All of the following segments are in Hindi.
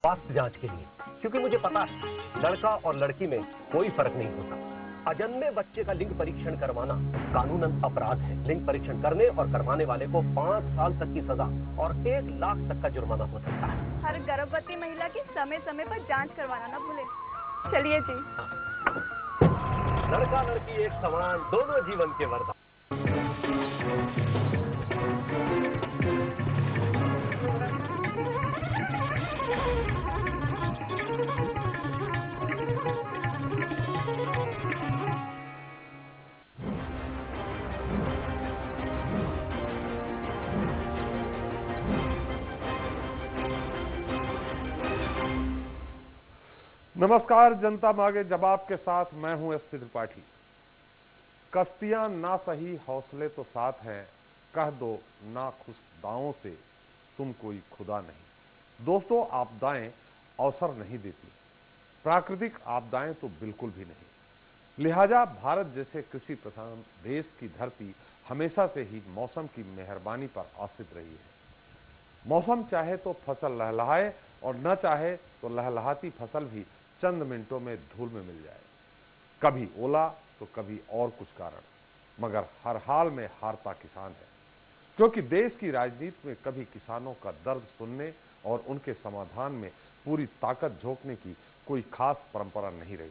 स्वास्थ्य जांच के लिए, क्योंकि मुझे पता है लड़का और लड़की में कोई फर्क नहीं होता। अजन्मे बच्चे का लिंग परीक्षण करवाना कानूनन अपराध है। लिंग परीक्षण करने और करवाने वाले को 5 साल तक की सजा और 1 लाख तक का जुर्माना हो सकता है। हर गर्भवती महिला की समय समय पर जांच करवाना ना भूले। चलिए जी। लड़का लड़की एक समान, दोनों जीवन के वरदान। नमस्कार, जनता मांगे जवाब के साथ मैं हूं एस त्रिपाठी। कश्तियां ना सही, हौसले तो साथ हैं, कह दो ना खुश दावों से तुम कोई खुदा नहीं। दोस्तों, आपदाएं अवसर नहीं देती, प्राकृतिक आपदाएं तो बिल्कुल भी नहीं। लिहाजा भारत जैसे कृषि प्रधान देश की धरती हमेशा से ही मौसम की मेहरबानी पर आश्रित रही है। मौसम चाहे तो फसल लहलहाए और न चाहे तो लहलहाती फसल भी चंद मिनटों में धूल में मिल जाए। कभी ओला तो कभी और कुछ कारण, मगर हर हाल में हारता किसान है, क्योंकि देश की राजनीति में कभी किसानों का दर्द सुनने और उनके समाधान में पूरी ताकत झोंकने की कोई खास परंपरा नहीं रही।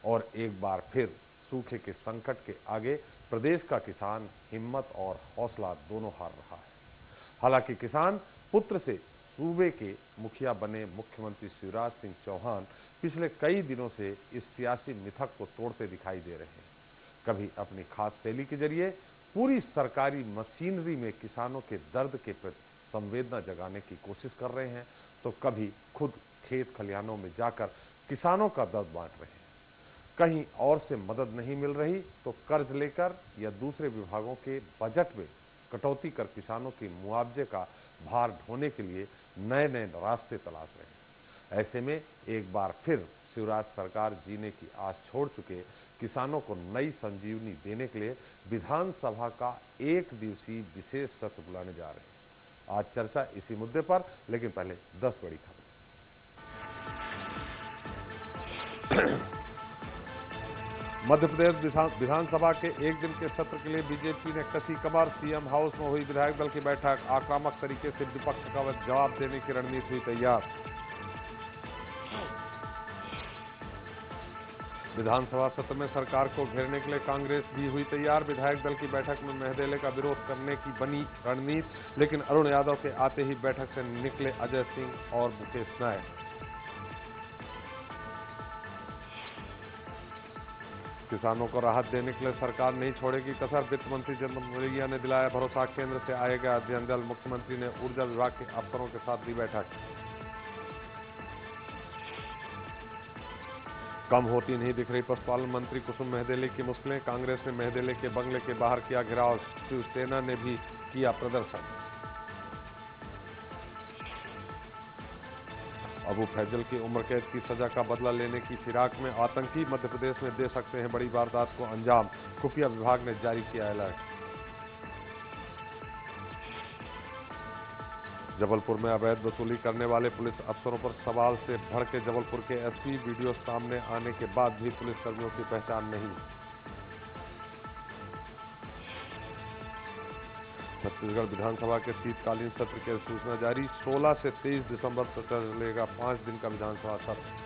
और एक बार फिर सूखे के संकट के आगे प्रदेश का किसान हिम्मत और हौसला दोनों हार रहा है। हालांकि किसान पुत्र से सूबे के मुखिया बने मुख्यमंत्री शिवराज सिंह चौहान पिछले कई दिनों से इस सियासी मिथक को तोड़ते दिखाई दे रहे हैं। कभी अपनी खास शैली के जरिए पूरी सरकारी मशीनरी में किसानों के दर्द के प्रति संवेदना जगाने की कोशिश कर रहे हैं, तो कभी खुद खेत खलिहानों में जाकर किसानों का दर्द बांट रहे हैं। कहीं और से मदद नहीं मिल रही तो कर्ज लेकर या दूसरे विभागों के बजट में कटौती कर किसानों के मुआवजे का भार ढोने के लिए नए नए रास्ते तलाश रहे हैं। ऐसे में एक बार फिर शिवराज सरकार जीने की आस छोड़ चुके किसानों को नई संजीवनी देने के लिए विधानसभा का 1 दिवसीय विशेष सत्र बुलाने जा रहे हैं। आज चर्चा इसी मुद्दे पर, लेकिन पहले 10 बड़ी खबर। मध्य प्रदेश विधानसभा के 1 दिन के सत्र के लिए बीजेपी ने कसी कमर। सीएम हाउस में हुई विधायक दल की बैठक। आक्रामक तरीके से विपक्ष का जवाब देने की रणनीति हुई तैयार। विधानसभा सत्र में सरकार को घेरने के लिए कांग्रेस भी हुई तैयार। विधायक दल की बैठक में मेहदेले का विरोध करने की बनी रणनीति, लेकिन अरुण यादव के आते ही बैठक से निकले अजय सिंह और मुकेश नायक। किसानों को राहत देने के लिए सरकार नहीं छोड़ेगी कसर। वित्त मंत्री चंद्र मौर्य ने दिलाया भरोसा, केंद्र से आएगा अध्ययन दल। मुख्यमंत्री ने ऊर्जा विभाग के अफसरों के साथ दी बैठक। कम होती नहीं दिख रही पशुपालन मंत्री कुसुम मेहदेले की मुश्किलें। कांग्रेस ने मेहदेले के बंगले के बाहर किया घेराव। शिवसेना ने भी किया प्रदर्शन। अबू फैजल की उम्र कैद की सजा का बदला लेने की फिराक में आतंकी मध्य प्रदेश में दे सकते हैं बड़ी वारदात को अंजाम। खुफिया विभाग ने जारी किया अलर्ट। जबलपुर में अवैध वसूली करने वाले पुलिस अफसरों पर सवाल से भड़के जबलपुर के एसपी। वीडियो सामने आने के बाद भी पुलिसकर्मियों की पहचान नहीं। छत्तीसगढ़ विधानसभा के शीतकालीन सत्र की सूचना जारी। 16 से 23 दिसंबर तक चलेगा 5 दिन का विधानसभा सत्र।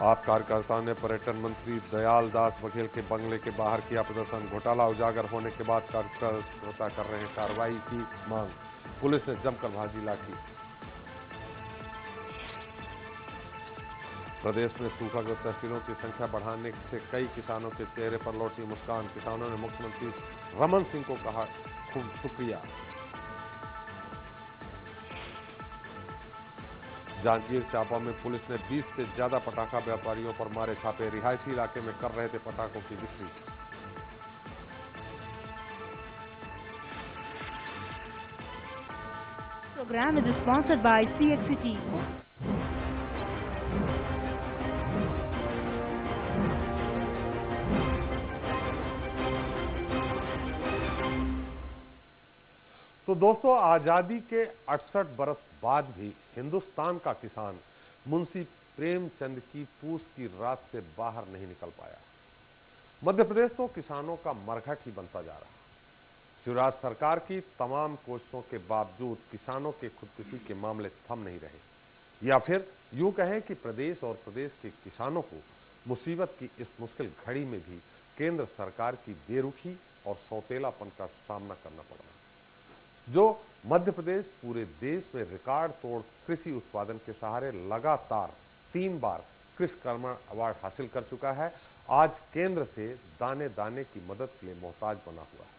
आप कार्यकर्ताओं ने पर्यटन मंत्री दयाल दास बघेल के बंगले के बाहर किया प्रदर्शन। घोटाला उजागर होने के बाद कार्यकर्ता कर रहे हैं कार्रवाई की मांग। पुलिस ने जमकर भाजी लाठी। प्रदेश में सूखाग्रस्त तहसीलों की संख्या बढ़ाने से कई किसानों के चेहरे पर लौटी मुस्कान। किसानों ने मुख्यमंत्री रमन सिंह को कहा खूब शुक्रिया। जांजगीर चांपा में पुलिस ने 20 से ज्यादा पटाखा व्यापारियों पर मारे छापे। रिहायशी इलाके में कर रहे थे पटाखों की बिक्री। Program is sponsored by CXCT. तो दोस्तों, आजादी के 68 बरस बाद भी हिंदुस्तान का किसान मुंशी प्रेमचंद की पूछ की रात से बाहर नहीं निकल पाया। मध्य प्रदेश तो किसानों का मरघट ही बनता जा रहा। शिवराज सरकार की तमाम कोशिशों के बावजूद किसानों के खुदकुशी के मामले थम नहीं रहे, या फिर यूं कहें कि प्रदेश और प्रदेश के किसानों को मुसीबत की इस मुश्किल घड़ी में भी केंद्र सरकार की बेरुखी और सौतेलापन का सामना करना पड़ रहा। जो मध्य प्रदेश पूरे देश में रिकॉर्ड तोड़ कृषि उत्पादन के सहारे लगातार 3 बार कृषि कर्मण अवार्ड हासिल कर चुका है, आज केंद्र से दाने दाने की मदद के लिए मोहताज बना हुआ है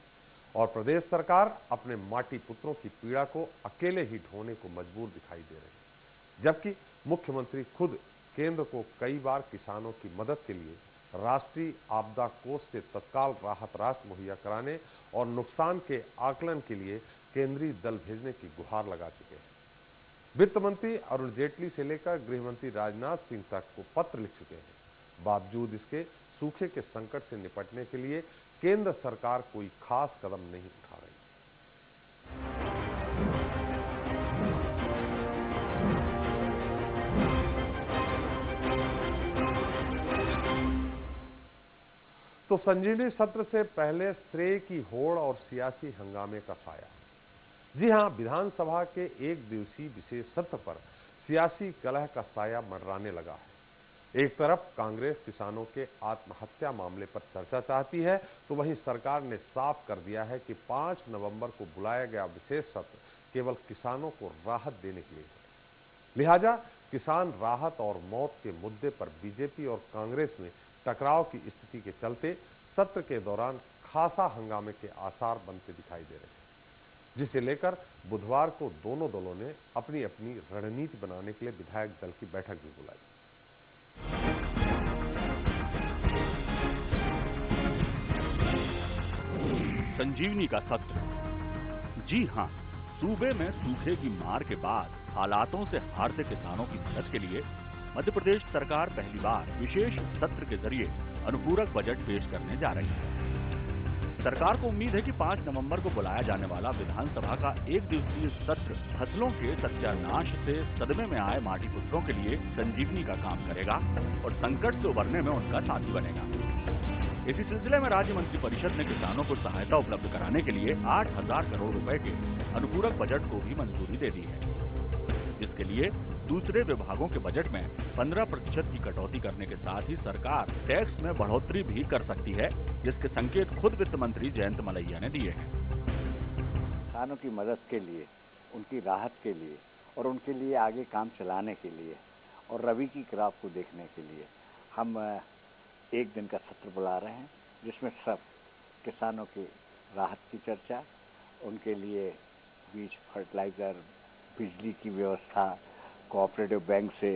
और प्रदेश सरकार अपने माटी पुत्रों की पीड़ा को अकेले ही ढोने को मजबूर दिखाई दे रही है। जबकि मुख्यमंत्री खुद केंद्र को कई बार किसानों की मदद के लिए राष्ट्रीय आपदा कोष से तत्काल राहत राशि मुहैया कराने और नुकसान के आकलन के लिए केंद्रीय दल भेजने की गुहार लगा चुके हैं। वित्त मंत्री अरुण जेटली से लेकर गृह मंत्री राजनाथ सिंह तक को पत्र लिख चुके हैं। बावजूद इसके सूखे के संकट से निपटने के लिए केंद्र सरकार कोई खास कदम नहीं उठा रही। तो संजीवनी सत्र से पहले श्रेय की होड़ और सियासी हंगामे का साया। जी हां, विधानसभा के एक दिवसीय विशेष सत्र पर सियासी कलह का साया मंडराने लगा है। एक तरफ कांग्रेस किसानों के आत्महत्या मामले पर चर्चा चाहती है, तो वहीं सरकार ने साफ कर दिया है कि 5 नवंबर को बुलाया गया विशेष सत्र केवल किसानों को राहत देने के लिए है। लिहाजा किसान राहत और मौत के मुद्दे पर बीजेपी और कांग्रेस में टकराव की स्थिति के चलते सत्र के दौरान खासा हंगामे के आसार बनते दिखाई दे रहे हैं, जिसे लेकर बुधवार को दोनों दलों ने अपनी अपनी रणनीति बनाने के लिए विधायक दल की बैठक भी बुलाई। संजीवनी का सत्र। जी हां, सूबे में सूखे की मार के बाद हालातों से हारते किसानों की मदद के लिए मध्य प्रदेश सरकार पहली बार विशेष सत्र के जरिए अनुपूरक बजट पेश करने जा रही है। सरकार को उम्मीद है कि 5 नवंबर को बुलाया जाने वाला विधानसभा का एक दिवसीय सत्र फसलों के सत्यानाश से सदमे में आए माटी पुत्रों के लिए संजीवनी का काम करेगा और संकट से उबरने में उनका साथी बनेगा। इसी सिलसिले में राज्य मंत्रिपरिषद ने किसानों को सहायता उपलब्ध कराने के लिए 8,000 करोड़ रुपए के अनुपूरक बजट को भी मंजूरी दे दी है, जिसके लिए दूसरे विभागों के बजट में 15% की कटौती करने के साथ ही सरकार टैक्स में बढ़ोतरी भी कर सकती है, जिसके संकेत खुद वित्त मंत्री जयंत मलैया ने दिए हैं। किसानों की मदद के लिए, उनकी राहत के लिए और उनके लिए आगे काम चलाने के लिए और रबी की क्रॉप को देखने के लिए हम एक दिन का सत्र बुला रहे हैं, जिसमें सब किसानों की राहत की चर्चा, उनके लिए बीज, फर्टिलाइजर, बिजली की व्यवस्था, कोऑपरेटिव बैंक से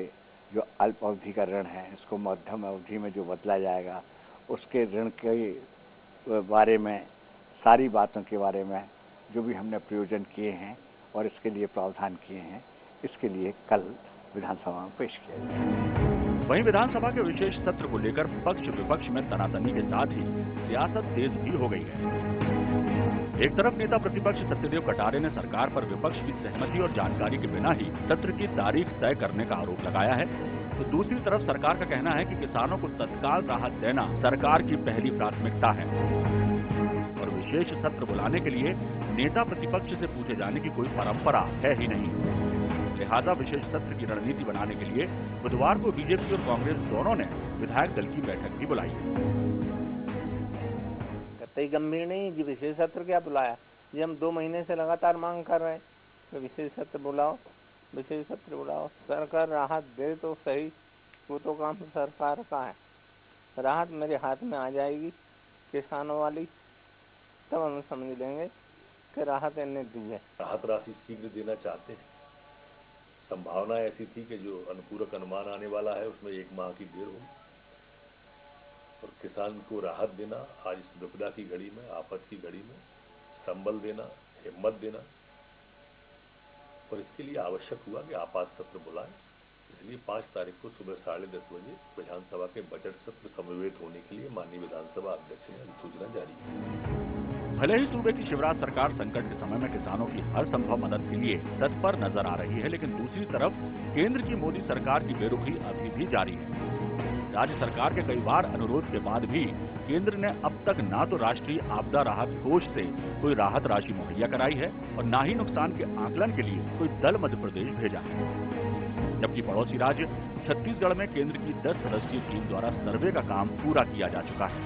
जो अल्प अवधि का ऋण है इसको मध्यम अवधि में जो बदला जाएगा, उसके ऋण के बारे में, सारी बातों के बारे में जो भी हमने प्रयोजन किए हैं और इसके लिए प्रावधान किए हैं, इसके लिए कल विधानसभा में पेश किया जाएगा। वहीं विधानसभा के विशेष सत्र को लेकर पक्ष विपक्ष में तनातनी के साथ ही सियासत तेज भी हो गई है। एक तरफ नेता प्रतिपक्ष सत्यदेव कटारे ने सरकार पर विपक्ष की सहमति और जानकारी के बिना ही सत्र की तारीख तय करने का आरोप लगाया है, तो दूसरी तरफ सरकार का कहना है कि किसानों को तत्काल राहत देना सरकार की पहली प्राथमिकता है और विशेष सत्र बुलाने के लिए नेता प्रतिपक्ष से पूछे जाने की कोई परंपरा है ही नहीं। लिहाजा विशेष सत्र की रणनीति बनाने के लिए बुधवार को बीजेपी और कांग्रेस दोनों ने विधायक दल की बैठक भी बुलाई है। कतई गंभीर नहीं जी, विशेष सत्र क्या बुलाया जी, हम 2 महीने से लगातार मांग कर रहे हैं कि विशेष सत्र बुलाओ, विशेष सत्र बुलाओ। सरकार राहत दे तो सही, वो तो काम सरकार का है। राहत मेरे हाथ में आ जाएगी किसानों वाली, तब हम समझ लेंगे कि राहत इन्हें दी है। राहत राशि शीघ्र देना चाहते हैं। संभावना ऐसी थी कि जो अनुपूरक अनुमान आने वाला है उसमें 1 माह की देर हो और किसान को राहत देना, आज इस विपदा की घड़ी में, आफत की घड़ी में संबल देना, हिम्मत देना, और इसके लिए आवश्यक हुआ कि आपात सत्र बुलाएं। इसलिए 5 तारीख को सुबह 10:30 बजे विधानसभा के बजट सत्र समवेत होने के लिए माननीय विधानसभा अध्यक्ष ने अधिसूचना जारी की। भले ही सूबे की शिवराज सरकार संकट के समय में किसानों की हर संभव मदद के लिए तत्पर नजर आ रही है, लेकिन दूसरी तरफ केंद्र की मोदी सरकार की बेरुखी अभी भी जारी है। राज्य सरकार के कई बार अनुरोध के बाद भी केंद्र ने अब तक ना तो राष्ट्रीय आपदा राहत कोष से कोई राहत राशि मुहैया कराई है और ना ही नुकसान के आकलन के लिए कोई दल मध्य प्रदेश भेजा है। जबकि पड़ोसी राज्य छत्तीसगढ़ में केंद्र की 10 सदस्यीय टीम द्वारा सर्वे का काम पूरा किया जा चुका है।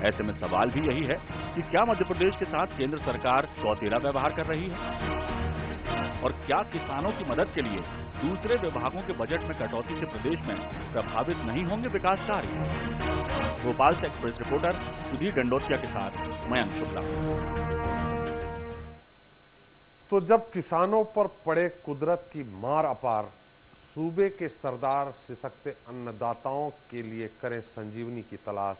ऐसे में सवाल भी यही है कि क्या मध्य प्रदेश के साथ केंद्र सरकार सौतेला व्यवहार कर रही है और क्या किसानों की मदद के लिए दूसरे विभागों के बजट में कटौती से प्रदेश में प्रभावित नहीं होंगे विकास कार्य। भोपाल से एक्सप्रेस रिपोर्टर सुधीर गंडोतिया के साथ मयंक शुक्ला। तो जब किसानों पर पड़े कुदरत की मार अपार, सूबे के सरदार सिसकते अन्नदाताओं के लिए करें संजीवनी की तलाश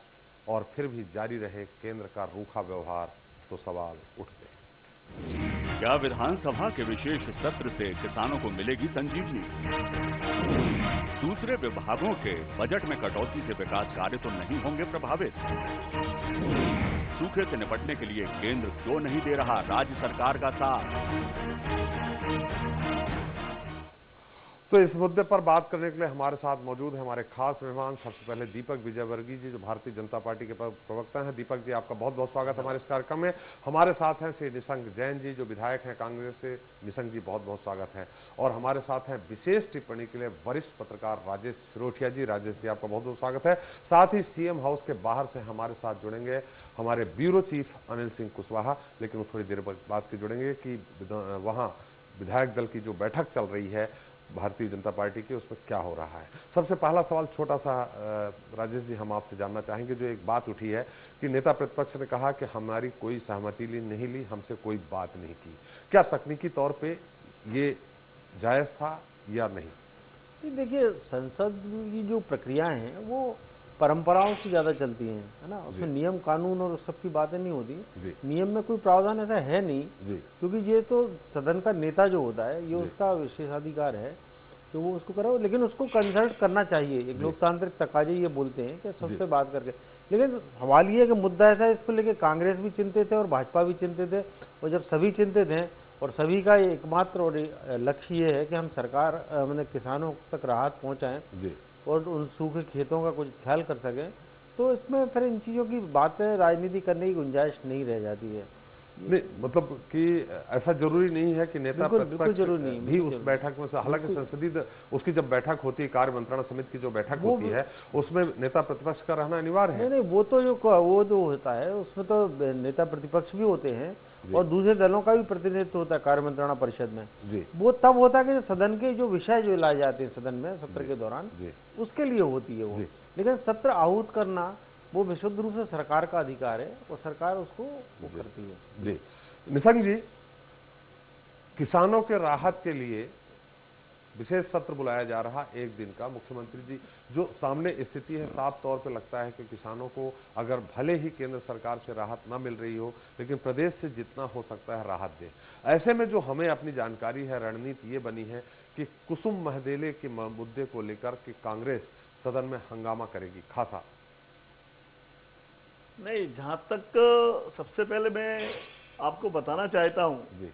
और फिर भी जारी रहे केंद्र का रूखा व्यवहार, तो सवाल उठते हैं। क्या विधानसभा के विशेष सत्र से किसानों को मिलेगी संजीवनी? दूसरे विभागों के बजट में कटौती से विकास कार्य तो नहीं होंगे प्रभावित? सूखे से निपटने के लिए केंद्र क्यों नहीं दे रहा राज्य सरकार का साथ? तो इस मुद्दे पर बात करने के लिए हमारे साथ मौजूद है हमारे खास मेहमान। सबसे पहले दीपक विजयवर्गीय जी, जो भारतीय जनता पार्टी के प्रवक्ता हैं। दीपक जी, आपका बहुत बहुत स्वागत हमारे इस कार्यक्रम में। हमारे साथ हैं श्री निशंक जैन जी, जो विधायक हैं कांग्रेस से। निशंक जी, बहुत बहुत स्वागत है। और हमारे साथ हैं विशेष टिप्पणी के लिए वरिष्ठ पत्रकार राजेश सिरोठिया जी। राजेश जी, आपका बहुत बहुत स्वागत है। साथ ही सीएम हाउस के बाहर से हमारे साथ जुड़ेंगे हमारे ब्यूरो चीफ अनिल सिंह कुशवाहा, लेकिन वो थोड़ी देर बाद के जुड़ेंगे कि वहाँ विधायक दल की जो बैठक चल रही है भारतीय जनता पार्टी की, उसमें क्या हो रहा है। सबसे पहला सवाल छोटा सा राजेश जी, हम आपसे जानना चाहेंगे, जो एक बात उठी है कि नेता प्रतिपक्ष ने कहा कि हमारी कोई सहमति नहीं ली, हमसे कोई बात नहीं की। क्या तकनीकी तौर पे ये जायज था या नहीं? देखिए, संसद की जो प्रक्रियाएं हैं वो परंपराओं से ज्यादा चलती हैं, है ना। उसमें नियम कानून और उस सब की बातें नहीं होती। नियम में कोई प्रावधान ऐसा है नहीं, क्योंकि ये तो सदन का नेता जो होता है, ये उसका विशेषाधिकार है कि वो उसको करे, लेकिन उसको कंसल्ट करना चाहिए। एक लोकतांत्रिक तकाजे ये बोलते हैं कि सबसे बात करके। लेकिन सवाल ये है कि मुद्दा ऐसा है, इसको लेके कांग्रेस भी चिंतित है और भाजपा भी चिंतित है। और जब सभी चिंतित हैं और सभी का एकमात्र और लक्ष्य ये है कि हम सरकार मतलब किसानों तक राहत पहुंचाएं और उन सूखे खेतों का कुछ ख्याल कर सकें, तो इसमें फिर इन चीज़ों की बातें राजनीति करने की गुंजाइश नहीं रह जाती है। नहीं, मतलब कि ऐसा जरूरी नहीं है कि नेता प्रतिपक्ष भी उस बैठक में से, हालांकि संसदीय उसकी जब बैठक होती है, कार्य मंत्रणा समिति की जो बैठक होती है, उसमें नेता प्रतिपक्ष का रहना अनिवार्य है। नहीं, वो तो जो होता है उसमें तो नेता प्रतिपक्ष भी होते हैं और दूसरे दलों का भी प्रतिनिधित्व होता है कार्य मंत्रणा परिषद में। वो तब होता है कि सदन के जो विषय जो लाए जाते हैं सदन में सत्र के दौरान, उसके लिए होती है वो। लेकिन सत्र आहूत करना वो विशुद्ध रूप से सरकार का अधिकार है और सरकार उसको वो करती है। जी निशंक जी, किसानों के राहत के लिए विशेष सत्र बुलाया जा रहा एक दिन का। मुख्यमंत्री जी, जो सामने स्थिति है, साफ तौर पे लगता है कि किसानों को अगर भले ही केंद्र सरकार से राहत न मिल रही हो, लेकिन प्रदेश से जितना हो सकता है राहत दे। ऐसे में जो हमें अपनी जानकारी है, रणनीति ये बनी है कि कुसुम महदेले के मुद्दे को लेकर के कांग्रेस सदन में हंगामा करेगी खासा। नहीं, जहां तक सबसे पहले मैं आपको बताना चाहता हूं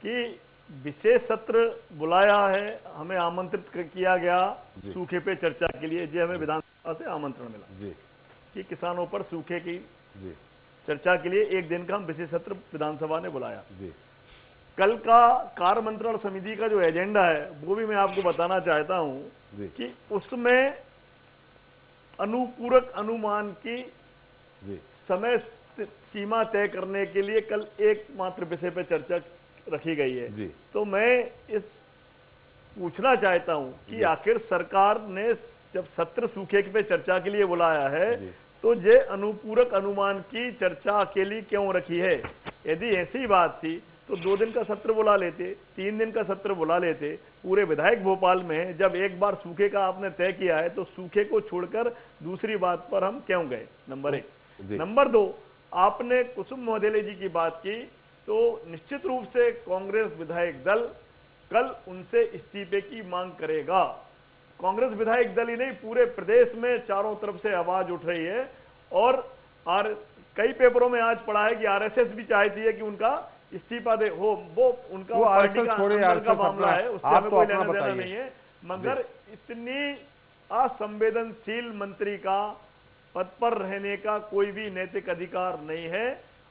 कि विशेष सत्र बुलाया है, हमें आमंत्रित किया गया सूखे पे चर्चा के लिए। जो हमें विधानसभा से आमंत्रण मिला कि किसानों पर सूखे की चर्चा के लिए एक दिन का हम विशेष सत्र विधानसभा ने बुलाया। कल का कार्य मंत्रणा समिति का जो एजेंडा है वो भी मैं आपको बताना चाहता हूं कि उसमें अनुपूरक अनुमान की समय सीमा तय करने के लिए कल एकमात्र विषय पर चर्चा रखी गई है। तो मैं इस पूछना चाहता हूं कि आखिर सरकार ने जब सत्र सूखे पे चर्चा के लिए बुलाया है, तो ये अनुपूरक अनुमान की चर्चा अकेली क्यों रखी है? यदि ऐसी बात थी तो 2 दिन का सत्र बुला लेते, 3 दिन का सत्र बुला लेते। पूरे विधायक भोपाल में जब एक बार सूखे का आपने तय किया है, तो सूखे को छोड़कर दूसरी बात पर हम क्यों गए? नंबर 1। नंबर 2, आपने कुसुम महदेले जी की बात की, तो निश्चित रूप से कांग्रेस विधायक दल कल उनसे इस्तीफे की मांग करेगा। कांग्रेस विधायक दल ही नहीं, पूरे प्रदेश में चारों तरफ से आवाज उठ रही है और कई पेपरों में आज पढ़ा है कि आरएसएस भी चाहती है कि उनका इस्तीफा दे हो, वो उनका पार्टी का अंदर का मामला है, उससे हमें कोई लेना देना नहीं है। मगर इतनी असंवेदनशील मंत्री का पद पर रहने का कोई भी नैतिक अधिकार नहीं है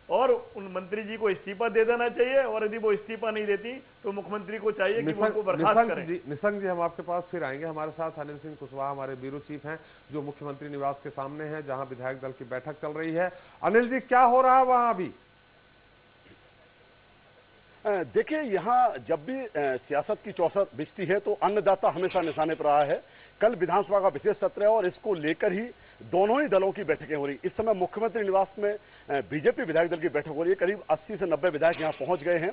और उन मंत्री जी को इस्तीफा दे देना चाहिए, और यदि वो इस्तीफा नहीं देती तो मुख्यमंत्री को चाहिए कि वो उनको बर्खास्त करें। निशंक जी, हम आपके पास फिर आएंगे। हमारे साथ अनिल सिंह कुशवाहा हमारे ब्यूरो चीफ हैं, जो मुख्यमंत्री निवास के सामने हैं, जहां विधायक दल की बैठक चल रही है। अनिल जी, क्या हो रहा है वहां अभी? देखिए, यहाँ जब भी सियासत की चौसत बिछती है तो अन्नदाता हमेशा निशाने पर रहा है। कल विधानसभा का विशेष सत्र है और इसको लेकर ही दोनों ही दलों की बैठकें हो रही। इस समय मुख्यमंत्री निवास में बीजेपी विधायक दल की बैठक हो रही है। करीब 80 से 90 विधायक यहाँ पहुंच गए हैं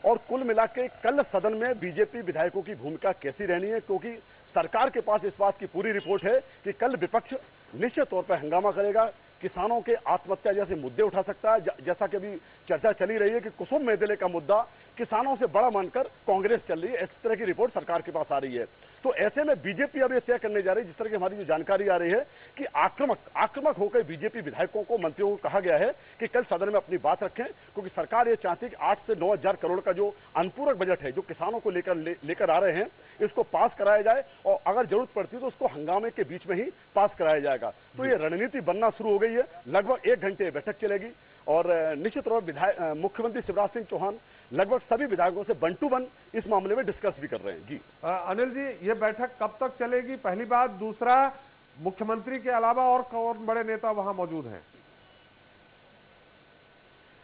और कुल मिलाकर कल सदन में बीजेपी विधायकों की भूमिका कैसी रहनी है, क्योंकि सरकार के पास इस बात की पूरी रिपोर्ट है कि कल विपक्ष निश्चित तौर पर हंगामा करेगा, किसानों के आत्महत्या जैसे मुद्दे उठा सकता है। जैसा कि अभी चर्चा चली रही है कि कुसुम मेहदेले का मुद्दा किसानों से बड़ा मानकर कांग्रेस चल रही है, इस तरह की रिपोर्ट सरकार के पास आ रही है। तो ऐसे में बीजेपी अब ये तय करने जा रही है, जिस तरह की हमारी जो जानकारी आ रही है कि आक्रामक होकर बीजेपी विधायकों को, मंत्रियों को कहा गया है कि कल सदन में अपनी बात रखें, क्योंकि सरकार ये चाहती है कि 8 से 9 हजार करोड़ का जो अनुपूरक बजट है, जो किसानों को लेकर आ रहे हैं, इसको पास कराया जाए और अगर जरूरत पड़ती है तो उसको हंगामे के बीच में ही पास कराया जाएगा। तो ये रणनीति बनना शुरू हो गई है। लगभग 1 घंटे बैठक चलेगी और निश्चित तौर पर मुख्यमंत्री शिवराज सिंह चौहान लगभग सभी विधायकों से 1 to 1 इस मामले में डिस्कस भी कर रहे हैं। जी अनिल जी, ये बैठक कब तक चलेगी? पहली बात। दूसरा, मुख्यमंत्री के अलावा और कौन बड़े नेता वहां मौजूद हैं?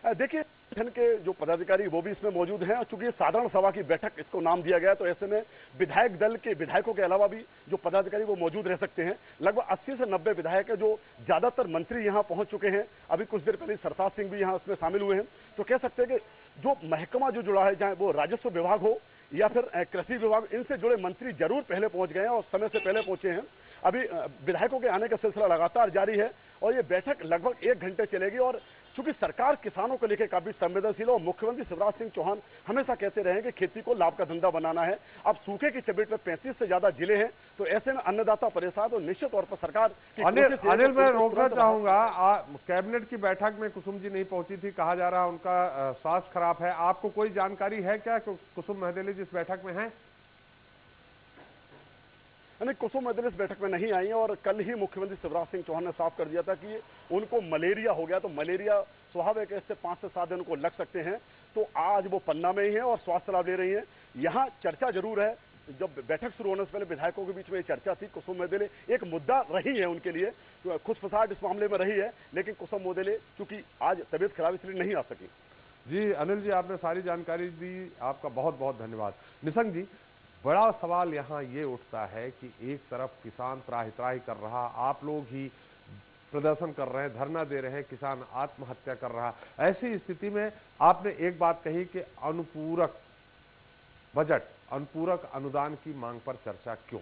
देखिए, संगठन के जो पदाधिकारी वो भी इसमें मौजूद हैं और चूंकि साधारण सभा की बैठक इसको नाम दिया गया, तो ऐसे में विधायक दल के विधायकों के अलावा भी जो पदाधिकारी वो मौजूद रह सकते हैं। लगभग 80 से 90 विधायक है, जो ज्यादातर मंत्री यहाँ पहुंच चुके हैं। अभी कुछ देर पहले सरताज सिंह भी यहाँ उसमें शामिल हुए हैं। तो कह सकते हैं कि जो महकमा जो जुड़ा है, चाहे वो राजस्व विभाग हो या फिर कृषि विभाग, इनसे जुड़े मंत्री जरूर पहले पहुंच गए हैं और समय से पहले पहुंचे हैं। अभी विधायकों के आने का सिलसिला लगातार जारी है और ये बैठक लगभग 1 घंटे चलेगी। और चूंकि सरकार किसानों को लेकर काफी संवेदनशील और मुख्यमंत्री शिवराज सिंह चौहान हमेशा कहते रहे कि खेती को लाभ का धंधा बनाना है। अब सूखे की चपेट में 35 से ज्यादा जिले हैं, तो ऐसे में अन्नदाता परेशान और निश्चित तौर पर सरकार अनिल, मैं रोकना चाहूंगा। कैबिनेट की बैठक में कुसुम जी नहीं पहुंची थी, कहा जा रहा उनका स्वास्थ्य खराब है। आपको कोई जानकारी है क्या कुसुम मेहदेले जिस बैठक में है? नहीं, कुसुम मेहदेले इस बैठक में नहीं आई है और कल ही मुख्यमंत्री शिवराज सिंह चौहान ने साफ कर दिया था कि उनको मलेरिया हो गया। तो मलेरिया स्वाभाविक है, इससे 5 से 7 दिन उनको लग सकते हैं। तो आज वो पन्ना में ही है और स्वास्थ्य लाभ ले रही हैं। यहाँ चर्चा जरूर है, जब बैठक शुरू होने से पहले विधायकों के बीच में ये चर्चा थी। कुसुम मेहदेले एक मुद्दा रही है उनके लिए, तो खुशफुसाहट इस मामले में रही है, लेकिन कुसुम मेहदेले चूंकि आज तबीयत खराब इसलिए नहीं आ सकी। जी अनिल जी, आपने सारी जानकारी दी, आपका बहुत बहुत धन्यवाद। निशंक जी, बड़ा सवाल यहाँ ये उठता है कि एक तरफ किसान त्राही कर रहा, आप लोग ही प्रदर्शन कर रहे हैं, धरना दे रहे हैं, किसान आत्महत्या कर रहा। ऐसी स्थिति में आपने एक बात कही कि अनुपूरक बजट, अनुपूरक अनुदान की मांग पर चर्चा क्यों?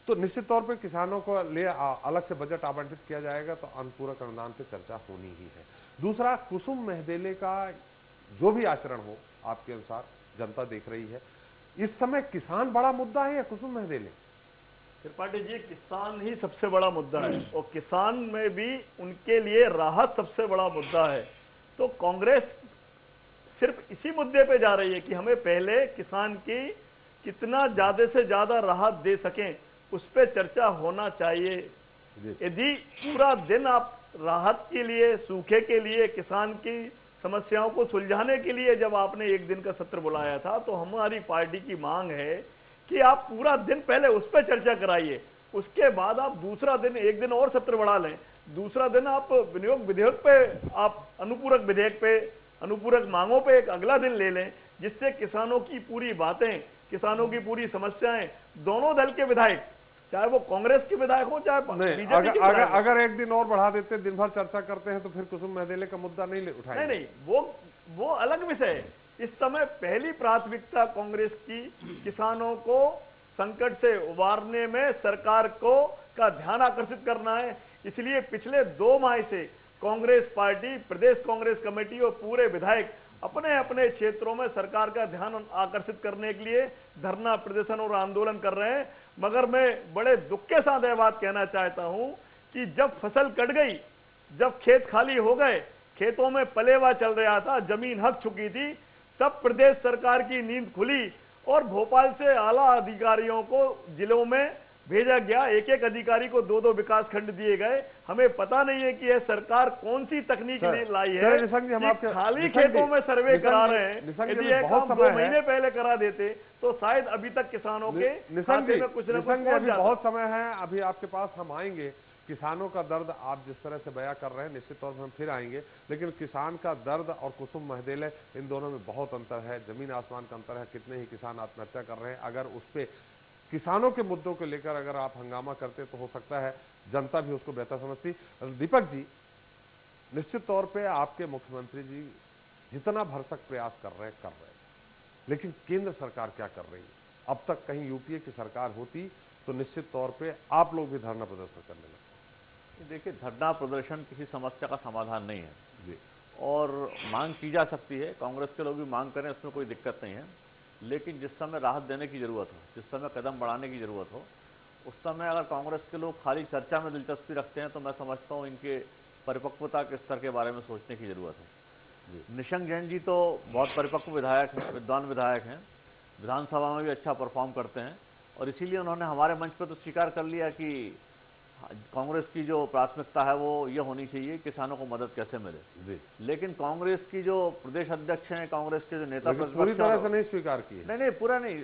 तो निश्चित तौर पर किसानों को लिए अलग से बजट आवंटित किया जाएगा, तो अनुपूरक अनुदान पर चर्चा होनी ही है। दूसरा, कुसुम मेहदेले का जो भी आचरण हो, आपके अनुसार जनता देख रही है, इस समय किसान बड़ा मुद्दा है या कुसुम मेहदेले? त्रिपाठी जी, किसान ही सबसे बड़ा मुद्दा है और किसान में भी उनके लिए राहत सबसे बड़ा मुद्दा है। तो कांग्रेस सिर्फ इसी मुद्दे पे जा रही है कि हमें पहले किसान की कितना ज्यादा से ज्यादा राहत दे सकें, उस पर चर्चा होना चाहिए। यदि पूरा दिन आप राहत के लिए, सूखे के लिए, किसान की समस्याओं को सुलझाने के लिए जब आपने 1 दिन का सत्र बुलाया था, तो हमारी पार्टी की मांग है कि आप पूरा दिन पहले उस पर चर्चा कराइए, उसके बाद आप दूसरा दिन 1 दिन और सत्र बढ़ा लें, दूसरा दिन आप विनियोग विधेयक पे, आप अनुपूरक विधेयक पे, अनुपूरक मांगों पे एक अगला दिन ले लें, जिससे किसानों की पूरी बातें, किसानों की पूरी समस्याएं दोनों दल के विधायक, चाहे वो कांग्रेस के विधायक हो चाहे बीजेपी के विधायक, अगर 1 दिन और बढ़ा देते, दिन भर चर्चा करते हैं, तो फिर कुसुम मेहदेले का मुद्दा नहीं उठाएंगे। नहीं, वो अलग विषय है। इस समय पहली प्राथमिकता कांग्रेस की किसानों को संकट से उबारने में सरकार का ध्यान आकर्षित करना है। इसलिए पिछले 2 माह से कांग्रेस पार्टी, प्रदेश कांग्रेस कमेटी और पूरे विधायक अपने अपने क्षेत्रों में सरकार का ध्यान आकर्षित करने के लिए धरना, प्रदर्शन और आंदोलन कर रहे हैं। मगर मैं बड़े दुख के साथ यह बात कहना चाहता हूं कि जब फसल कट गई, जब खेत खाली हो गए, खेतों में पलेवा चल रहा था, जमीन हक चुकी थी, तब प्रदेश सरकार की नींद खुली और भोपाल से आला अधिकारियों को जिलों में भेजा गया। एक एक अधिकारी को 2-2 विकास खंड दिए गए। हमें पता नहीं है कि यह सरकार कौन सी तकनीक लाई है कि खाली खेतों में सर्वे करा रहे हैं। यदि यह काम 2 महीने पहले करा देते तो शायद अभी तक किसानों के खाते में कुछ न कुछ पहुंच जाता। बहुत समय है अभी आपके पास, हम आएंगे। किसानों का दर्द आप जिस तरह से बयां कर रहे हैं, निश्चित तौर पर हम फिर आएंगे, लेकिन किसान का दर्द और कुसुम महदेले, इन दोनों में बहुत अंतर है, जमीन आसमान का अंतर है। कितने ही किसान आत्महत्या कर रहे हैं। अगर उस पे किसानों के मुद्दों को लेकर अगर आप हंगामा करते तो हो सकता है जनता भी उसको बेहतर समझती। दीपक जी, निश्चित तौर पे आपके मुख्यमंत्री जी जितना भरसक प्रयास कर रहे हैं, लेकिन केंद्र सरकार क्या कर रही है? अब तक कहीं यूपीए की सरकार होती तो निश्चित तौर पे आप लोग भी धरना प्रदर्शन करने लगते। देखिए, धरना प्रदर्शन किसी समस्या का समाधान नहीं है जी, और मांग की जा सकती है, कांग्रेस के लोग भी मांग करें, उसमें कोई दिक्कत नहीं है। लेकिन जिस समय राहत देने की जरूरत हो, जिस समय कदम बढ़ाने की जरूरत हो, उस समय अगर कांग्रेस के लोग खाली चर्चा में दिलचस्पी रखते हैं तो मैं समझता हूँ इनके परिपक्वता के स्तर के बारे में सोचने की जरूरत है। निशंक जैन जी तो बहुत परिपक्व विधायक हैं, विद्वान विधायक हैं, विधानसभा में भी अच्छा परफॉर्म करते हैं, और इसीलिए उन्होंने हमारे मंच पर तो स्वीकार कर लिया कि कांग्रेस की जो प्राथमिकता है वो ये होनी चाहिए किसानों को मदद कैसे मिले। लेकिन कांग्रेस की जो प्रदेश अध्यक्ष हैं, कांग्रेस के जो नेता पूरी तरह से नहीं स्वीकार किए। नहीं, पूरा नहीं,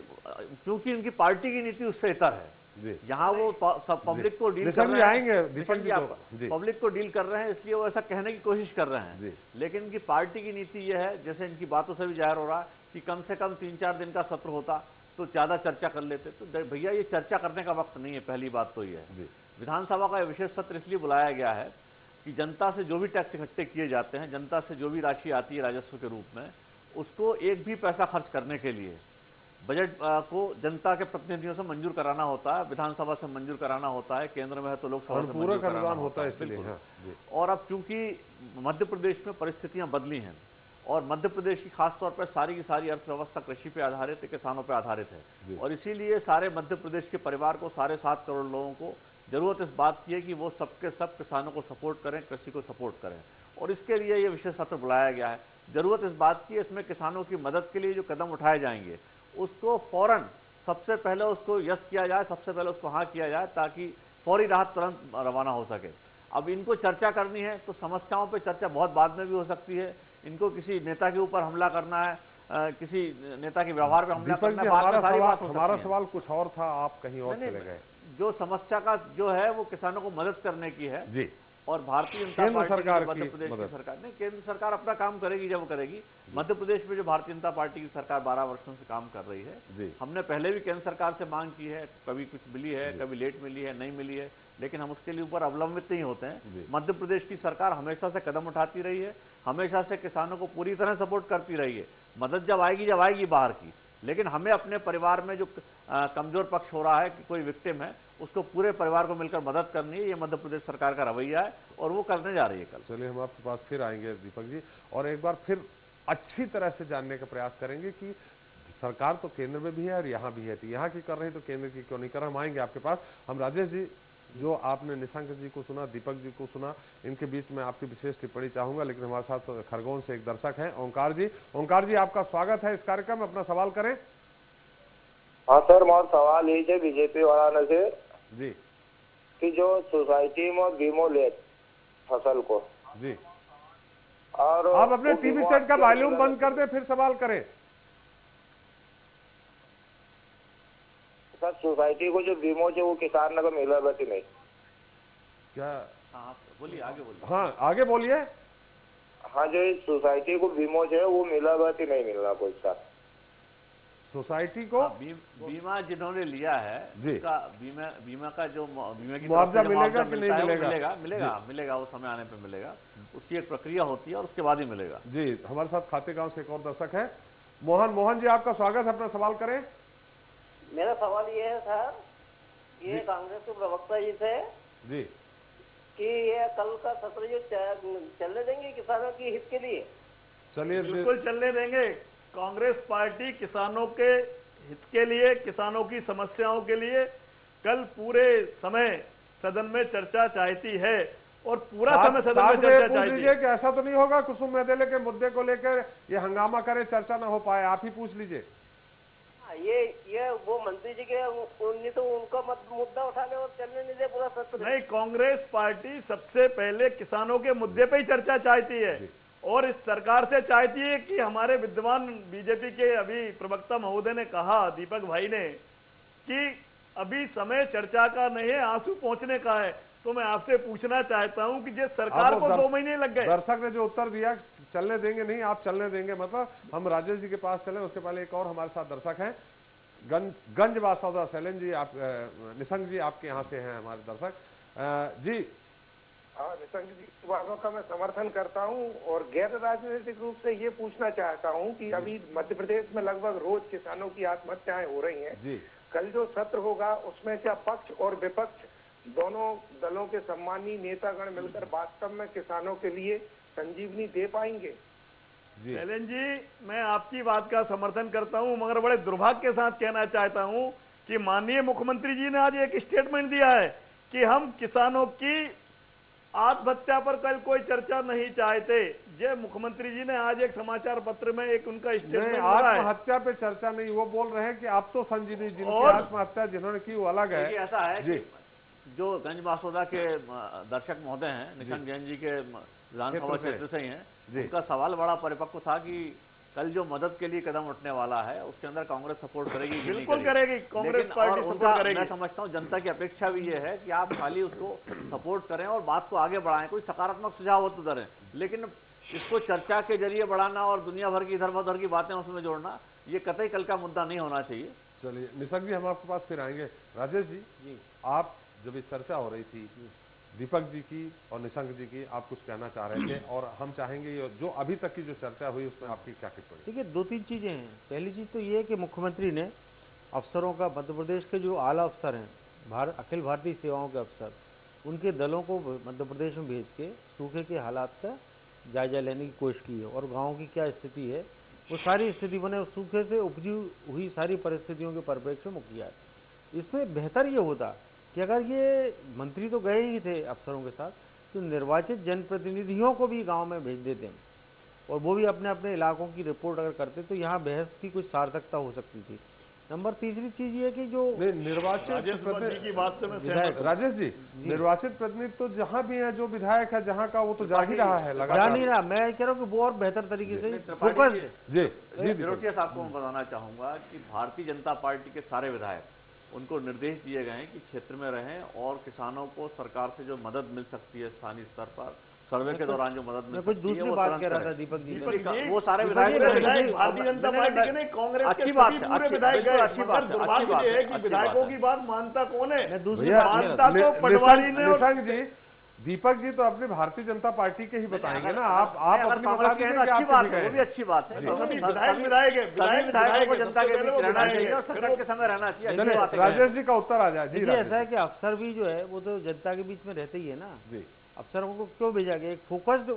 क्योंकि इनकी पार्टी की नीति उससे इतर है। यहाँ वो सब पब्लिक को डील कर रहे हैं, पब्लिक को डील कर रहे हैं, इसलिए वो ऐसा कहने की कोशिश कर रहे हैं। लेकिन इनकी पार्टी की नीति यह है, जैसे इनकी बातों से भी जाहिर हो रहा है कि कम से कम 3-4 दिन का सत्र होता तो ज्यादा चर्चा कर लेते। तो भैया ये चर्चा करने का वक्त नहीं है, पहली बात तो ये है। विधानसभा का विशेष सत्र इसलिए बुलाया गया है कि जनता से जो भी टैक्स इकट्ठे किए जाते हैं, जनता से जो भी राशि आती है राजस्व के रूप में, उसको एक भी पैसा खर्च करने के लिए बजट को जनता के प्रतिनिधियों से मंजूर कराना होता है, विधानसभा से मंजूर कराना होता है, केंद्र में है तो लोकसभा से मंजूर कराना होता है। और अब चूंकि मध्य प्रदेश में परिस्थितियां बदली हैं और मध्य प्रदेश की खासतौर पर सारी की सारी अर्थव्यवस्था कृषि पे आधारित है, किसानों पे आधारित है, और इसीलिए सारे मध्य प्रदेश के परिवार को, 7.5 करोड़ लोगों को जरूरत इस बात की है कि वो सबके सब किसानों को सपोर्ट करें, कृषि को सपोर्ट करें, और इसके लिए ये विशेष सत्र बुलाया गया है। जरूरत इस बात की है, इसमें किसानों की मदद के लिए जो कदम उठाए जाएंगे उसको फौरन सबसे पहले उसको यस किया जाए, सबसे पहले उसको हाँ किया जाए, ताकि फौरी राहत तुरंत रवाना हो सके। अब इनको चर्चा करनी है तो समस्याओं पर चर्चा बहुत बाद में भी हो सकती है। इनको किसी नेता के ऊपर हमला करना है, किसी नेता के व्यवहार पे हमला करना है, हमारा सवाल कुछ और था, आप कहीं और चले गए। जो समस्या का जो है वो किसानों को मदद करने की है जी, और भारतीय जनता पार्टी मध्य प्रदेश की सरकार नहीं, केंद्र सरकार अपना काम करेगी जब करेगी। मध्य प्रदेश में जो भारतीय जनता पार्टी की सरकार 12 वर्षों से काम कर रही है, हमने पहले भी केंद्र सरकार से मांग की है, कभी कुछ मिली है, कभी लेट मिली है, नहीं मिली है, लेकिन हम उसके लिए ऊपर अवलंबित नहीं होते हैं। मध्य प्रदेश की सरकार हमेशा से कदम उठाती रही है, हमेशा से किसानों को पूरी तरह सपोर्ट करती रही है। मदद जब आएगी बाहर की, लेकिन हमें अपने परिवार में जो कमजोर पक्ष हो रहा है कि कोई विक्टिम है, उसको पूरे परिवार को मिलकर मदद करनी है। ये मध्य प्रदेश सरकार का रवैया है और वो करने जा रही है कल। चलिए, हम आपके पास फिर आएंगे दीपक जी, और एक बार फिर अच्छी तरह से जानने का प्रयास करेंगे कि सरकार तो केंद्र में भी है और यहाँ भी है, तो यहाँ की कर रही तो केंद्र की क्यों नहीं कर रहा। हम आएंगे आपके पास। हम राजेश जी, जो आपने निशंक जी को सुना, दीपक जी को सुना, इनके बीच में आपकी विशेष टिप्पणी चाहूंगा, लेकिन हमारे साथ खरगोन से एक दर्शक हैं, ओंकार जी। ओंकार जी, आपका स्वागत है इस कार्यक्रम में, अपना सवाल करें। हाँ सर, मोर सवाल ये है बीजेपी वाला ने से जी कि जो सोसाइटी में बीमो ले फसल को जी, और आप अपने टीवी सेट का वॉल्यूम बंद कर दे, फिर सवाल करें। सर, सोसाइटी को जो बीमो है वो किसान को मिला बती नहीं क्या? हाँ बोलिए, आगे बोलिए। हाँ आगे बोलिए। हाँ, जो सोसाइटी को बीमो है वो मिला बती नहीं मिलना कोई सर सोसाइटी को। बीमा जिन्होंने लिया है उसका बीमा का जो बीमा की मुआवजा मिलेगा कि नहीं मिलेगा? मिलेगा, वो समय आने पे मिलेगा। उसकी एक प्रक्रिया होती है और उसके बाद ही मिलेगा जी। हमारे साथ खाते गांव से एक और दर्शक है, मोहन जी, आपका स्वागत है, अपना सवाल करें। मेरा सवाल ये है सर, ये कांग्रेस के प्रवक्ता जी थे जी कि ये कल का सत्र जो चलने देंगे किसानों के हित के लिए? चलिए, बिल्कुल चलने देंगे। कांग्रेस पार्टी किसानों के हित के लिए, किसानों की समस्याओं के लिए कल पूरे समय सदन में चर्चा चाहती है, और पूरा समय सदन में चर्चा चाहिए। लीजिए कि ऐसा तो नहीं होगा कुसुम मेहदेले के मुद्दे को लेकर ये हंगामा करे, चर्चा ना हो पाए, आप ही पूछ लीजिए। ये वो मंत्री जी के उन्हें तो उनका मुद्दा उठाने और चलने नहीं दे पूरा सत्र। नहीं, कांग्रेस पार्टी सबसे पहले किसानों के मुद्दे पे ही चर्चा चाहती है और इस सरकार से चाहती है कि हमारे विद्वान बीजेपी के अभी प्रवक्ता महोदय ने कहा, दीपक भाई ने, कि अभी समय चर्चा का नहीं है, आंसू पहुंचने का है। तो मैं आपसे पूछना चाहता हूं कि जिस सरकार को 2 महीने लग गए, दर्शक ने जो उत्तर दिया चलने देंगे नहीं, आप चलने देंगे, मतलब हम राजेश जी के पास चले। उसके पहले एक और हमारे साथ दर्शक हैं, गंज बासौदा सैलन जी, आप निशंक जी आपके यहाँ से हैं हमारे दर्शक जी। हाँ, निशंक जी की बातों का मैं समर्थन करता हूँ और गैर राजनीतिक रूप से ये पूछना चाहता हूँ कि अभी मध्य प्रदेश में लगभग रोज किसानों की आत्महत्याएं हो रही हैं जी। कल जो सत्र होगा उसमें क्या पक्ष और विपक्ष दोनों दलों के सम्मानी नेतागण मिलकर वास्तव में किसानों के लिए संजीवनी दे पाएंगे? शैलेंद्र जी, मैं आपकी बात का समर्थन करता हूं, मगर बड़े दुर्भाग्य के साथ कहना चाहता हूं कि माननीय मुख्यमंत्री जी ने आज एक स्टेटमेंट दिया है कि हम किसानों की आत्महत्या पर कल कोई चर्चा नहीं चाहते। ये मुख्यमंत्री जी ने आज एक समाचार पत्र में एक उनका स्टेटमेंट। आत्महत्या पे चर्चा नहीं, वो बोल रहे हैं कि आप तो संजीवनी, जिनकी आत्महत्या जिन्होंने की वो अलग है। ऐसा है जी, जो गंज बासौदा के दर्शक महोदय हैं, निशंक जैन जी के विधानसभा क्षेत्र से ही हैं, उनका सवाल बड़ा परिपक्व था कि कल जो मदद के लिए कदम उठने वाला है उसके अंदर कांग्रेस सपोर्ट करेगी? बिल्कुल करेगी, कांग्रेस पार्टी सपोर्ट करेगी। मैं समझता हूँ जनता की अपेक्षा भी ये है कि आप खाली उसको सपोर्ट करें और बात को आगे बढ़ाएं, कोई सकारात्मक सुझाव हो तो करें, लेकिन इसको चर्चा के जरिए बढ़ाना और दुनिया भर की इधर उधर की बातें उसमें जोड़ना, ये कतई कल का मुद्दा नहीं होना चाहिए। चलिए निशंक जी, हम आपके पास फिर आएंगे। राजेश जी, आप जब ये चर्चा हो रही थी दीपक जी की और निशंक जी की, आप कुछ कहना चाह रहे थे और हम चाहेंगे जो अभी तक की जो चर्चा हुई उसमें आपकी क्या टिप्पणी? देखिए, 2-3 चीजें हैं। पहली चीज तो ये कि मुख्यमंत्री ने अफसरों का, मध्य प्रदेश के जो आला अफसर हैं, अखिल भारतीय सेवाओं के अफसर, उनके दलों को मध्य प्रदेश में भेज के सूखे के हालात का जायजा लेने की कोशिश की है और गाँव की क्या स्थिति है, वो सारी स्थिति बने, सूखे से उपजी हुई सारी परिस्थितियों के परिप्रेक्ष्य में किया है। इसमें बेहतर ये होता कि अगर ये मंत्री तो गए ही थे अफसरों के साथ, तो निर्वाचित जनप्रतिनिधियों को भी गांव में भेज देते हैं और वो भी अपने अपने इलाकों की रिपोर्ट अगर करते तो यहाँ बहस की कुछ सार्थकता हो सकती थी। नंबर तीसरी चीज ये कि जो निर्वाचित की बात से मैं राजेश जी, निर्वाचित प्रतिनिधि तो जहाँ भी है, जो विधायक है जहाँ का, वो तो जा ही रहा है, जा नहीं रहा। मैं कह रहा हूँ कि वो और बेहतर तरीके से फोकस। जी जी, साहब को मैं बताना चाहूंगा कि भारतीय जनता पार्टी के सारे विधायक, उनको निर्देश दिए गए हैं कि क्षेत्र में रहें और किसानों को सरकार से जो मदद मिल सकती है स्थानीय स्तर पर, सर्वे के दौरान जो मदद मिल सकती है, दूसरी बात कह रहा था दीपक जी, वो सारे विधायक भारतीय जनता पार्टी के नहीं, कांग्रेस के सभी पूरे विधायक है। अच्छी बात है कि विधायकों की बात मानता कौन है? मानता तो पटवारी ने। निशंक जी, दीपक जी तो अपनी भारतीय जनता पार्टी के ही बताएंगे ना, आप अपनी बता दीजिए। अच्छी बात है, वो भी अच्छी बात है। विधायकों को जनता के बीच रहना चाहिए और संकट के समय रहना चाहिए। राजेश जी का उत्तर आ जाए। जी, ऐसा है कि अफसर भी जो है वो तो जनता के बीच में रहते ही है ना। अफसरों को क्यों भेजा गया? एक फोकस्ड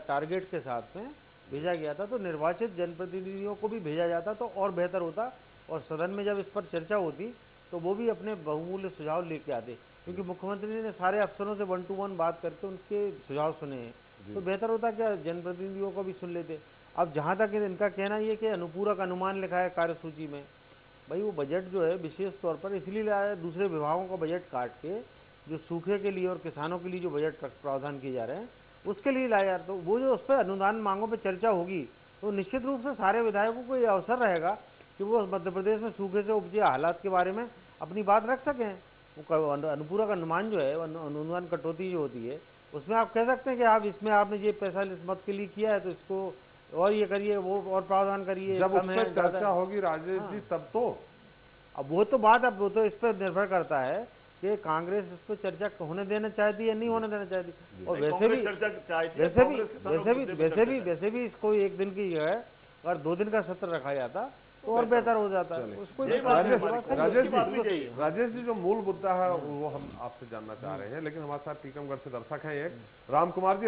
टारगेट के साथ में भेजा गया था, तो निर्वाचित जनप्रतिनिधियों को भी भेजा जाता तो और बेहतर होता और सदन में जब इस पर चर्चा होती तो वो भी अपने बहुमूल्य सुझाव लेके आते, क्योंकि मुख्यमंत्री ने सारे अफसरों से 1-to-1 बात करके उनके सुझाव सुने हैं, तो बेहतर होता क्या जनप्रतिनिधियों को भी सुन लेते। अब जहाँ तक इनका कहना ये कि अनुपूरक अनुमान लिखा है कार्यसूची में, भाई वो बजट जो है विशेष तौर पर इसलिए लाया, दूसरे विभागों का बजट काट के जो सूखे के लिए और किसानों के लिए जो बजट प्रावधान किए जा रहे हैं उसके लिए लाया यार। तो वो जो उस पर अनुदान मांगों पर चर्चा होगी तो निश्चित रूप से सारे विधायकों को ये अवसर रहेगा कि वो मध्य प्रदेश में सूखे से उपजे हालात के बारे में अपनी बात रख सकें। वो अनुपूरक अनुमान जो है, अनुदान कटौती जो होती है, उसमें आप कह सकते हैं कि आप इसमें आपने ये पैसा इस मत के लिए किया है तो इसको और ये करिए, वो और प्रावधान करिए। जब उस पर चर्चा होगी राजेश जी तब तो, अब वो तो बात, अब वो तो इस पर निर्भर करता है कि कांग्रेस इस पर चर्चा होने देना चाहती है या नहीं होने देना चाहती। और वैसे भी इसको एक दिन की जो है अगर 2 दिन का सत्र रखा जाता तो और बेहतर हो जाता है। उसको राजेश जी जो मूल मुद्दा है वो हम आपसे जानना चाह रहे हैं, लेकिन हमारे साथ टीकमगढ़ से दर्शक हैं एक राम कुमार जी,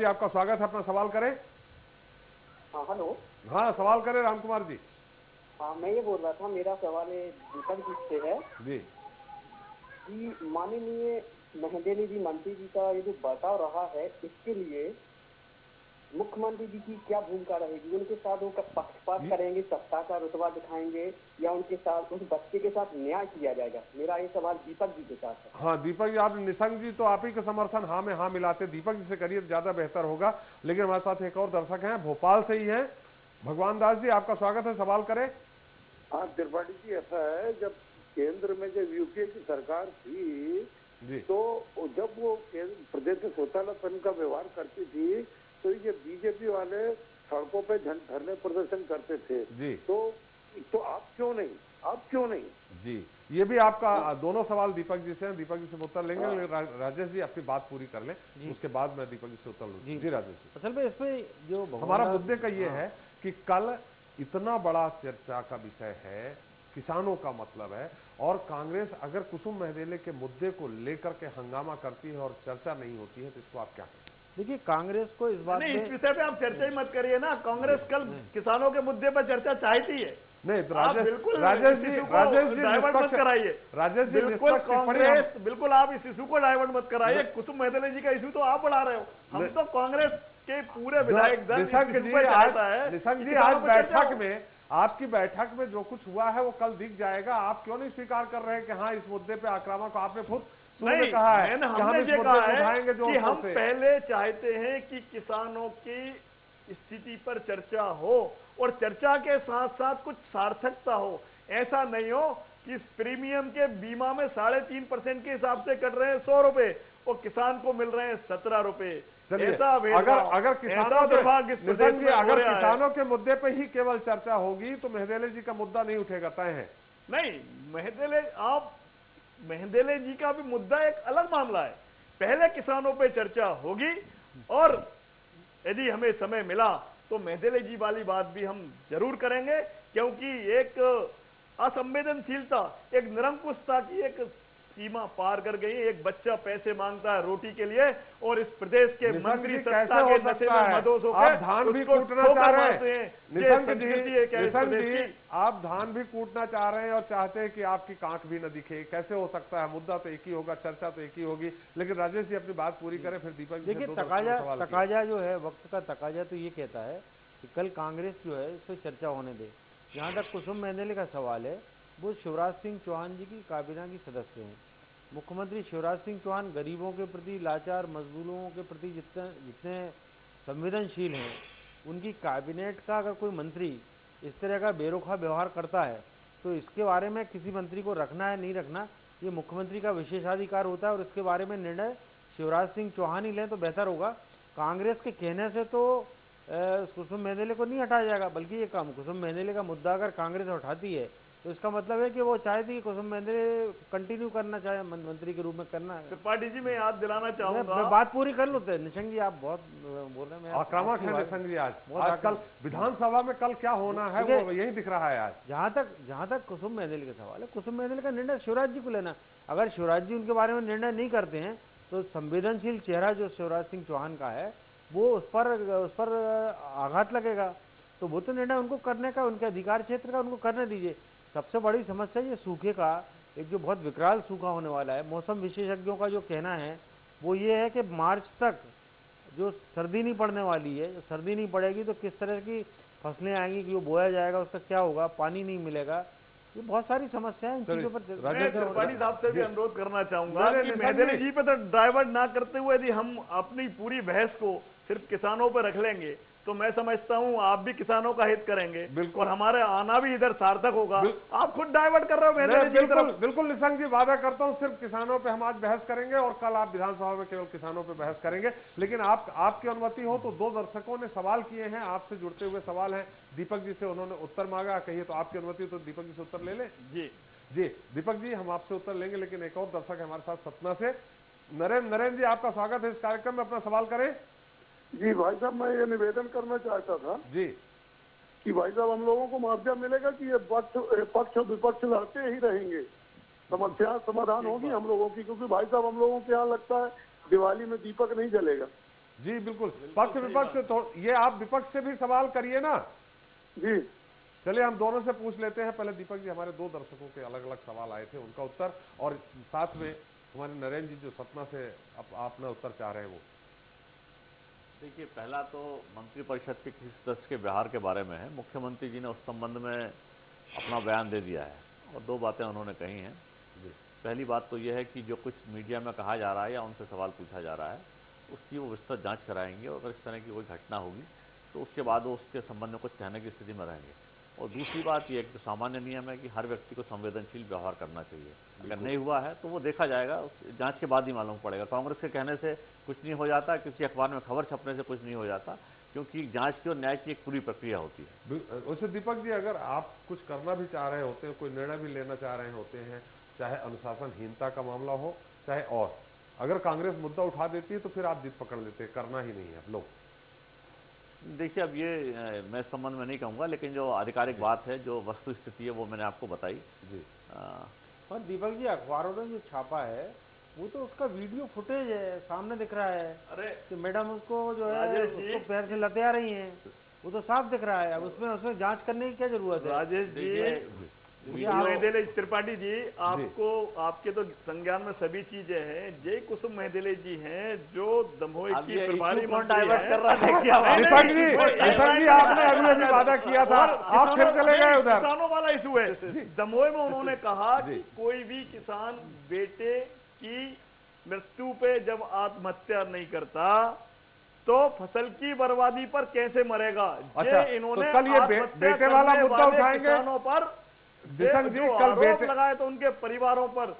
आपका स्वागत है, अपना सवाल करें। हाँ हेलो, हाँ सवाल करें राम कुमार जी। हाँ मैं ये बोल रहा था, मेरा सवाल दीपक जी से है जी कि माननीय मेहंदेली जी मंत्री जी का ये जो बर्ताव रहा है, इसके लिए मुख्यमंत्री जी की क्या भूमिका रहेगी? उनके साथ वो पक्षपात करेंगे, सत्ता का रुतबा दिखाएंगे, या उनके साथ उस बच्चे के साथ न्याय किया जाएगा? मेरा ये सवाल दीपक जी के साथ है। हाँ दीपक जी, आप निशंक जी तो आप ही का समर्थन हाँ में हाँ मिलाते, दीपक जी से करिए ज्यादा बेहतर होगा। लेकिन हमारे साथ एक और दर्शक हैं, भोपाल से ही हैं, भगवान दास जी, आपका स्वागत है, सवाल करें। हाँ त्रिपाठी जी, ऐसा है, जब केंद्र में जब यूपीए की सरकार थी जी, तो जब वो प्रदेश में शौचालयपन का व्यवहार करती थी तो ये बीजेपी वाले सड़कों पे धरने प्रदर्शन करते थे जी, तो आप क्यों नहीं? जी, ये भी आपका दोनों सवाल दीपक जी से हैं, दीपक जी से उत्तर लेंगे। राजेश जी अपनी बात पूरी कर लें, उसके बाद मैं दीपक जी से उत्तर लूंगा। जी राजेश जी, असल में इसमें जो हमारा मुद्दे का ये है कि कल इतना बड़ा चर्चा का विषय है, किसानों का मतलब है, और कांग्रेस अगर कुसुम महदेले के मुद्दे को लेकर के हंगामा करती है और चर्चा नहीं होती है तो इसको आप क्या कहें? देखिए, कांग्रेस को इस बात में इस विषय पे आप चर्चा ही मत करिए ना। कांग्रेस कल किसानों के मुद्दे पर चर्चा चाहती है। नहीं तो राजेश जी डाइवर्ट मत कराइए। राजेश जी बिल्कुल कांग्रेस, बिल्कुल आप इस इशू को डाइवर्ट मत कराइए। कुसुम महदेले जी का इशू तो आप बढ़ा रहे हो, हम तो कांग्रेस के पूरे विधायक दल निशंक जी आज बैठक में, आपकी बैठक में जो कुछ हुआ है वो कल दिख जाएगा। आप क्यों नहीं स्वीकार कर रहे हैं कि हाँ इस मुद्दे पे आक्रामक, आपने खुद नहीं कहा है हमने ये कहा है कि हम पहले चाहते हैं कि किसानों की स्थिति पर चर्चा हो और चर्चा के साथ साथ कुछ सार्थकता हो। ऐसा नहीं हो कि प्रीमियम के बीमा में 3.5% के हिसाब से कट रहे हैं 100 रुपए और किसान को मिल रहे हैं 17 रुपए। अगर किसानों के मुद्दे पे ही केवल चर्चा होगी तो महदेले जी का मुद्दा नहीं उठेगा, तय है। नहीं, महदेले जी का भी मुद्दा एक अलग मामला है। पहले किसानों पे चर्चा होगी और यदि हमें समय मिला तो महदेले जी वाली बात भी हम जरूर करेंगे, क्योंकि एक असंवेदनशीलता, एक निरंकुशता की एक सीमा पार कर गई। एक बच्चा पैसे मांगता है रोटी के लिए और इस प्रदेश के मंत्री सत्ता के नशे में मदोस होकर आप धान भी कूटना चाह रहे हैं। आप धान भी कूटना चाह रहे हैं और चाहते हैं कि आपकी कांख भी न दिखे। कैसे हो सकता है? मुद्दा तो एक ही होगा, चर्चा तो एक ही होगी। लेकिन राजेश जी अपनी बात पूरी करें, फिर दीपक जी। देखिए, तकाजा जो है, वक्त का तकाजा तो ये कहता है कि कल कांग्रेस जो है इस पर चर्चा होने दे। जहाँ तक कुसुम महदेले का सवाल है, वो शिवराज सिंह चौहान जी की काबीना की सदस्य हैं। मुख्यमंत्री शिवराज सिंह चौहान गरीबों के प्रति, लाचार मजदूरों के प्रति जितने संवेदनशील हैं, उनकी कैबिनेट का अगर कोई मंत्री इस तरह का बेरुखा व्यवहार करता है तो इसके बारे में किसी मंत्री को रखना है नहीं रखना, ये मुख्यमंत्री का विशेषाधिकार होता है और इसके बारे में निर्णय शिवराज सिंह चौहान ही लें तो बेहतर होगा। कांग्रेस के कहने से तो कुसुम महदेले को नहीं हटाया जाएगा, बल्कि ये काम कुसुम महदेले का मुद्दा अगर कांग्रेस उठाती है तो इसका मतलब है कि वो चाहती है कि कुसुम महदेले कंटिन्यू करना चाहे, मंत्री के रूप में करना है। त्रिपाठी जी, मैं याद दिलाना चाहूंगा, मैं बात पूरी कर लूँ। निशंक जी, आप बहुत बोल रहे हैं, आक्रामक है निशंक जी। आज कल विधानसभा में कल क्या होना है वो यही दिख रहा है आज। जहाँ तक कुसुम महदेले का सवाल है, कुसुम महदेले का निर्णय शिवराज जी को लेना। अगर शिवराज जी उनके बारे में निर्णय नहीं करते हैं तो संवेदनशील चेहरा जो शिवराज सिंह चौहान का है वो उस पर आघात लगेगा। तो वो तो निर्णय उनको करने का, उनके अधिकार क्षेत्र का, उनको करने दीजिए। सबसे बड़ी समस्या ये सूखे का, एक जो बहुत विकराल सूखा होने वाला है। मौसम विशेषज्ञों का जो कहना है वो ये है कि मार्च तक जो सर्दी नहीं पड़ने वाली है, सर्दी नहीं पड़ेगी तो किस तरह की फसलें आएंगी, कि वो बोया जाएगा, उसका क्या होगा, पानी नहीं मिलेगा, ये बहुत सारी समस्याएं इन चीजों पर। त्रिपाठी साहब से भी अनुरोध करना चाहूंगा कि महदेले जी पे तो डाइवर्ट ना करते हुए यदि हम अपनी पूरी बहस को सिर्फ किसानों पर रख लेंगे तो मैं समझता हूं आप भी किसानों का हित करेंगे और हमारे आना भी इधर सार्थक होगा। आप खुद डाइवर्ट कर रहे हो महदेले जी की तरफ। बिल्कुल निशंक जी, वादा करता हूं सिर्फ किसानों पे हम आज बहस करेंगे और कल आप विधानसभा में केवल किसानों पे बहस करेंगे। लेकिन आपकी अनुमति हो तो 2 दर्शकों ने सवाल किए हैं, आपसे जुड़ते हुए सवाल हैं, दीपक जी से उन्होंने उत्तर मांगा। कहिए, तो आपकी अनुमति तो दीपक जी से उत्तर ले लें। जी दीपक जी, हम आपसे उत्तर लेंगे, लेकिन एक और दर्शक है हमारे साथ सतना से, नरेंद्र जी, आपका स्वागत है इस कार्यक्रम में, अपना सवाल करें। जी भाई साहब, मैं ये निवेदन करना चाहता था जी कि भाई साहब हम लोगों को मुआवजा मिलेगा कि ये पक्ष विपक्ष लड़ते ही रहेंगे? समस्या समाधान होगी हम लोगों की, क्योंकि भाई साहब हम लोगों को यहाँ लगता है दिवाली में दीपक नहीं जलेगा। जी बिल्कुल, पक्ष विपक्ष तो ये आप विपक्ष से भी सवाल करिए ना। जी चलिए हम दोनों से पूछ लेते हैं। पहले दीपक जी, हमारे 2 दर्शकों के अलग अलग सवाल आए थे, उनका उत्तर, और साथ में हमारे नरेंद्र जी जो सतना से आपने उत्तर चाह रहे हैं वो। देखिए, पहला तो मंत्रिपरिषद के किस सदस्य के व्यवहार के बारे में है। मुख्यमंत्री जी ने उस संबंध में अपना बयान दे दिया है और दो बातें उन्होंने कही हैं। पहली बात तो यह है कि जो कुछ मीडिया में कहा जा रहा है या उनसे सवाल पूछा जा रहा है उसकी वो विस्तृत जांच कराएंगे और अगर इस तरह की कोई घटना होगी तो उसके बाद वो उसके संबंध में कुछ कहने की स्थिति में रहेंगे। और दूसरी बात यह कि सामान्य नियम है कि हर व्यक्ति को संवेदनशील व्यवहार करना चाहिए। अगर नहीं हुआ है तो वो देखा जाएगा, जांच के बाद ही मालूम पड़ेगा। कांग्रेस के कहने से कुछ नहीं हो जाता, किसी अखबार में खबर छपने से कुछ नहीं हो जाता, क्योंकि जांच की और न्याय की एक पूरी प्रक्रिया होती है। वैसे दीपक जी, अगर आप कुछ करना भी चाह रहे होते हैं, कोई निर्णय भी लेना चाह रहे होते हैं, चाहे अनुशासनहीनता का मामला हो चाहे और, अगर कांग्रेस मुद्दा उठा देती है तो फिर आप जिद पकड़ लेते हैं, करना ही नहीं है आप लोग। देखिए, अब ये मैं इस संबंध में नहीं कहूँगा, लेकिन जो आधिकारिक बात है, जो वस्तु स्थिति है, वो मैंने आपको बताई जी। और दीपक जी, अखबारों ने जो छापा है वो तो उसका वीडियो फुटेज है, सामने दिख रहा है। अरे कि मैडम उसको जो है उसको पैर से लते आ रही हैं, वो तो साफ दिख रहा है। अब उसमें जांच करने की क्या जरूरत है? राजेश जी, मेहदेले त्रिपाठी जी, आपको आपके तो संज्ञान में सभी चीजें हैं। जय कुसुम मेहदेले जी हैं जो दमोह की प्रभारी मंत्री कर रहा है। दीपक जी, आपने अभी वादा किया था, आप फिर चले गए उधर। किसानों वाला इशू है। दमोह में उन्होंने कहा कि कोई भी किसान बेटे की मृत्यु पे जब आत्महत्या नहीं करता तो फसल की बर्बादी पर कैसे मरेगा। अच्छा, इन्होंने कल ये बेटे वाला मुद्दा उठाएंगे किसानों पर जी, कल बेटे लगाए तो उनके परिवारों पर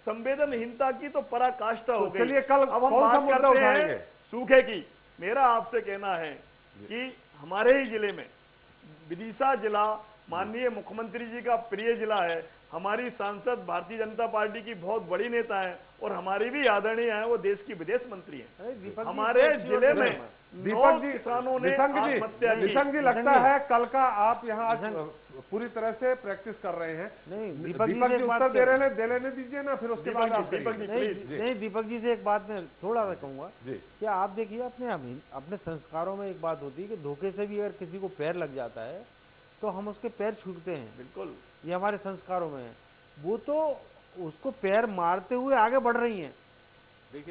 संवेदनहीनता की तो पराकाष्ठा हो गई। चलिए, कल अब हम बात करते हैं सूखे की। मेरा आपसे कहना है कि हमारे ही जिले में विदिशा जिला माननीय मुख्यमंत्री जी का प्रिय जिला है। हमारी सांसद भारतीय जनता पार्टी की बहुत बड़ी नेता है और हमारी भी आदरणीय है, वो देश की विदेश मंत्री है। हमारे जिले में दीपक जी, किसानों ने निशंक जी लगता है कल का आप यहाँ आज पूरी तरह से प्रैक्टिस कर रहे हैं। नहीं, दीपक जी उत्तर दे लेने दीजिए ना, फिर उसके बाद आप नहीं, दीपक जी से एक बात मैं थोड़ा सा कहूंगा कि आप देखिए, अपने संस्कारों में एक बात होती है कि धोखे से भी अगर किसी को पैर लग जाता है तो हम उसके पैर छूटते हैं। बिल्कुल, ये हमारे संस्कारों में है। वो तो उसको पैर मारते हुए आगे बढ़ रही हैं।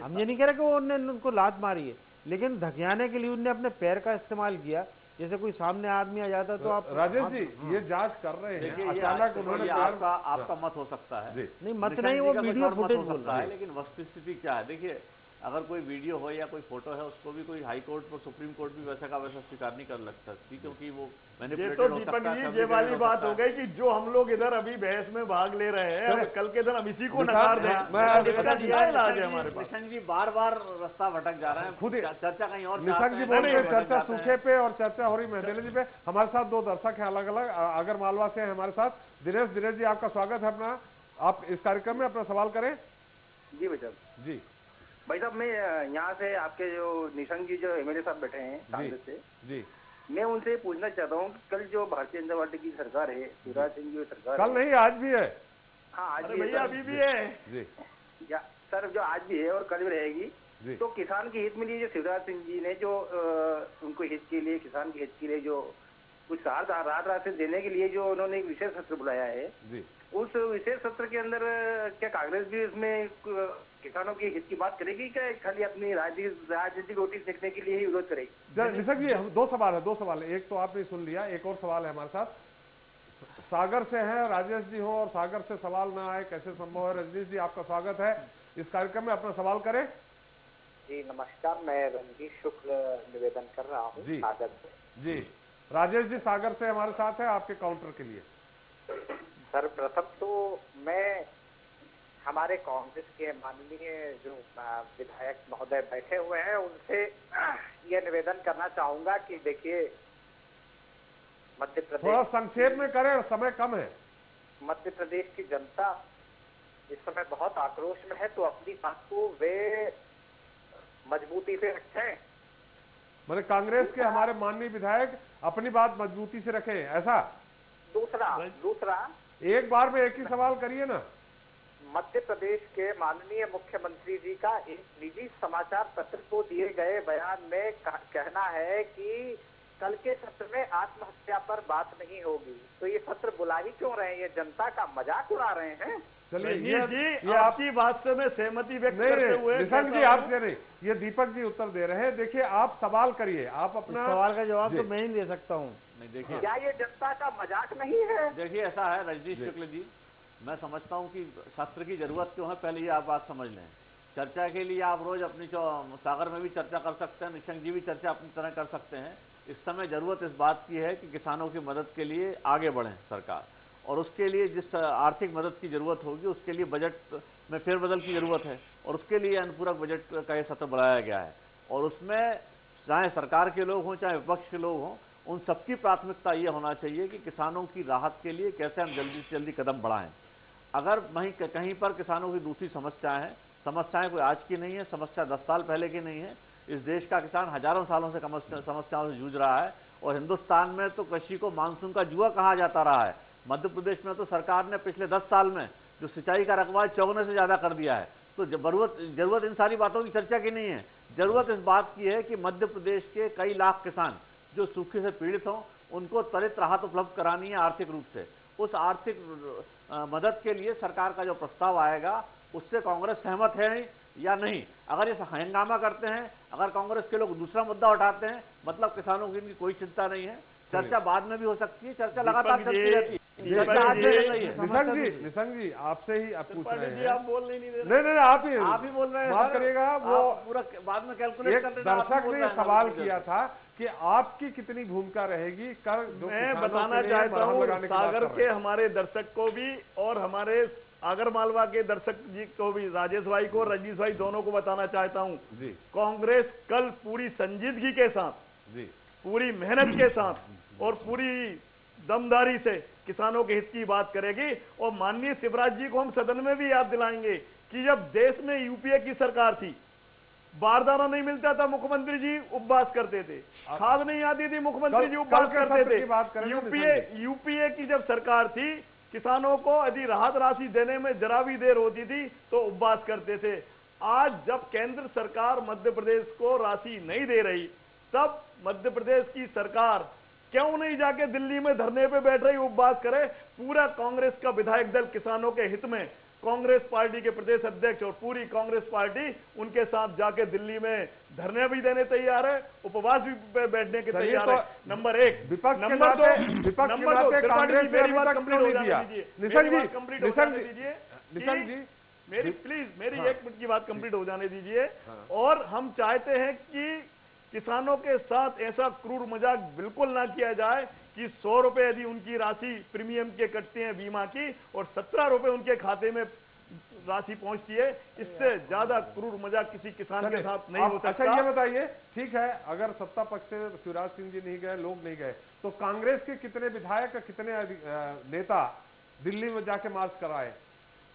हम ये नहीं कह रहे कि उन्होंने उनको लात मारी है, लेकिन धकियाने के लिए उनने अपने पैर का इस्तेमाल किया। जैसे कोई सामने आदमी आ जाता तो आप राजेश जी ये जांच कर रहे हैं, अचानक उन्होंने आपका मत हो सकता है। नहीं, मत नहीं, वो वीडियो फुटेज हो सकता है, लेकिन वस्तुस्थिति क्या है। देखिए, अगर कोई वीडियो हो या कोई फोटो है, उसको भी कोई हाई कोर्ट और सुप्रीम कोर्ट भी वैसा का वैसा स्वीकार नहीं कर सकती, क्योंकि वो ये तो दीपक जी ये वाली बात हो गई कि जो हम लोग इधर अभी बहस में भाग ले रहे हैं, अब कल के दिन हम इसी को नकार दें। निशंक जी बार-बार रास्ता भटक जा रहे हैं, खुद चर्चा कहीं और। निशंक जी बोल रहे चर्चा सूखे पे और चर्चा हो रही मेहदेले जी पे। हमारे साथ दो दर्शक हैं अलग अलग, आगर मालवा से हैं हमारे साथ। दिनेश जी, आपका स्वागत है। अपना आप इस कार्यक्रम में अपना सवाल करें। जी भाई साहब। जी भाई साहब, मैं यहाँ से आपके जो निशंक जी जो एमएलए साहब बैठे हैं कांग्रेस से, जी मैं उनसे पूछना चाहता हूँ कि कल जो भारतीय जनता पार्टी की सरकार है, शिवराज सिंह जी सरकार, कल नहीं आज भी है। हाँ, आज भी भैया अभी भी है जी सर, जो आज भी है और कल भी रहेगी। तो किसान के हित में लिए जो शिवराज सिंह जी ने जो उनको हित के लिए, किसान के हित के लिए जो कुछ राहत राशि देने के लिए जो उन्होंने एक विशेष सत्र बुलाया है, उस विशेष सत्र के अंदर क्या कांग्रेस भी उसमें किसानों के हित की बात करेगी क्या, खाली अपनी राजनीतिक रोटी सेकने के लिए ही विरोध करेगी? निशंक जी, दो सवाल है। एक तो आपने सुन लिया, एक और सवाल है हमारे साथ। सागर से है, राजेश जी हो और सागर से सवाल ना आए कैसे संभव है? रजनीश जी, आपका स्वागत है इस कार्यक्रम में, अपना सवाल करें। जी नमस्कार, मैं रणजीत शुक्ल निवेदन कर रहा हूँ सागर से। जी राजेश जी सागर से हमारे साथ है आपके काउंटर के लिए। सर्वप्रथम तो मैं हमारे कांग्रेस के माननीय जो विधायक महोदय बैठे हुए हैं उनसे ये निवेदन करना चाहूंगा कि देखिए, मध्य प्रदेश, थोड़ा संक्षेप में करें, समय कम है। मध्य प्रदेश की जनता इस समय बहुत आक्रोश में है, तो अपनी बात को वे मजबूती से रखें। मतलब कांग्रेस के हमारे माननीय विधायक अपनी बात मजबूती से रखें, ऐसा? दूसरा एक बार में एक ही सवाल करिए ना। मध्य प्रदेश के माननीय मुख्यमंत्री जी का एक निजी समाचार पत्र को दिए गए बयान में कहना है कि कल के सत्र में आत्महत्या पर बात नहीं होगी, तो ये सत्र बुला ही क्यों रहे हैं? ये जनता का मजाक उड़ा रहे हैं। चलिए ये आपकी बात से मैं सहमति व्यक्त करते हुए निशंक जी आप कह रहे, ये दीपक जी उत्तर दे रहे हैं। देखिए आप सवाल करिए, आप अपना सवाल का जवाब तो मैं ही दे सकता हूँ। नहीं देखिए, क्या ये जनता का मजाक नहीं है? देखिए ऐसा है रजनीश शुक्ल जी, मैं समझता हूँ कि सत्र की जरूरत क्यों है, पहले ये आप बात समझ लें। चर्चा के लिए आप रोज अपनी सागर में भी चर्चा कर सकते हैं, निशंक जी भी चर्चा अपनी तरह कर सकते हैं। इस समय जरूरत इस बात की है कि किसानों की मदद के लिए आगे बढ़े सरकार, और उसके लिए जिस आर्थिक मदद की जरूरत होगी उसके लिए बजट में फेरबदल की जरूरत है, और उसके लिए अनुपूरक बजट का ये सत्र बढ़ाया गया है। और उसमें चाहे सरकार के लोग हों चाहे विपक्ष के लोग हों, उन सबकी प्राथमिकता ये होना चाहिए कि किसानों की राहत के लिए कैसे हम जल्दी से जल्दी कदम बढ़ाएं। अगर वहीं कहीं पर किसानों की दूसरी समस्याएं हैं, समस्याएं कोई आज की नहीं है, समस्या 10 साल पहले की नहीं है। इस देश का किसान हजारों सालों से समस्याओं से जूझ रहा है, और हिंदुस्तान में तो कृषि को मानसून का जुआ कहा जाता रहा है। मध्य प्रदेश में तो सरकार ने पिछले 10 साल में जो सिंचाई का रकबा 54 से ज्यादा कर दिया है। तो जरूरत इन सारी बातों की चर्चा की नहीं है, जरूरत इस बात की है कि मध्य प्रदेश के कई लाख किसान जो सूखे से पीड़ित हों उनको त्वरित राहत उपलब्ध करानी है आर्थिक रूप से। उस आर्थिक मदद के लिए सरकार का जो प्रस्ताव आएगा उससे कांग्रेस सहमत है या नहीं। अगर ये हंगामा करते हैं, अगर कांग्रेस के लोग दूसरा मुद्दा उठाते हैं, मतलब किसानों की इनकी कोई चिंता नहीं है। चर्चा बाद में भी हो सकती है, चर्चा लगातार चलती रहती है। निशंक जी आपसे ही आप पूछ रहे हैं, आप बोल नहीं दे रहे। नहीं आप ही बोल रहे हैं, बात करिएगा। वो पूरा बाद में कैलकुलेट कर दर्शक ने सवाल किया था कि आपकी कितनी भूमिका रहेगी। मैं बताना चाहता हूँ सागर के हमारे दर्शक को भी और हमारे आगर मालवा के दर्शक जी को भी, राजेश भाई को, रजनीश भाई दोनों को बताना चाहता हूँ, कांग्रेस कल पूरी संजीदगी के साथ, पूरी मेहनत के साथ और पूरी दमदारी से किसानों के हित की बात करेगी। और माननीय शिवराज जी को हम सदन में भी याद दिलाएंगे कि जब देश में यूपीए की सरकार थी, बारदाना नहीं मिलता था, मुख्यमंत्री जी उपवास करते थे, खाद नहीं आती थी, मुख्यमंत्री जी उपवास करते थे। यूपीए की जब सरकार थी, किसानों को यदि राहत राशि देने में जरा भी देर होती थी तो उपवास करते थे। आज जब केंद्र सरकार मध्य प्रदेश को राशि नहीं दे रही, तब मध्य प्रदेश की सरकार क्यों नहीं जाके दिल्ली में धरने पे बैठ रही, उपवास करे। पूरा कांग्रेस का विधायक दल किसानों के हित में, कांग्रेस पार्टी के प्रदेश अध्यक्ष और पूरी कांग्रेस पार्टी उनके साथ जाके दिल्ली में धरने भी देने तैयार है, उपवास भी बैठने के तैयार है। नंबर 1। नंबर 2, मेरी बात कंप्लीट हो जाने दीजिए, मेरी प्लीज मेरी 1 मिनट की बात कंप्लीट हो जाने दीजिए। और हम चाहते हैं कि किसानों के साथ ऐसा क्रूर मजाक बिल्कुल ना किया जाए कि 100 रुपए यदि उनकी राशि प्रीमियम के कटते हैं बीमा की और 17 रुपए उनके खाते में राशि पहुंचती है, इससे ज्यादा क्रूर मजाक किसी किसान के साथ नहीं हो सकता। अच्छा ये बताइए, ठीक है, अगर सत्ता पक्ष से शिवराज सिंह जी नहीं गए, लोग नहीं गए, तो कांग्रेस के कितने विधायक, कितने नेता दिल्ली में जाके मार्च कराए?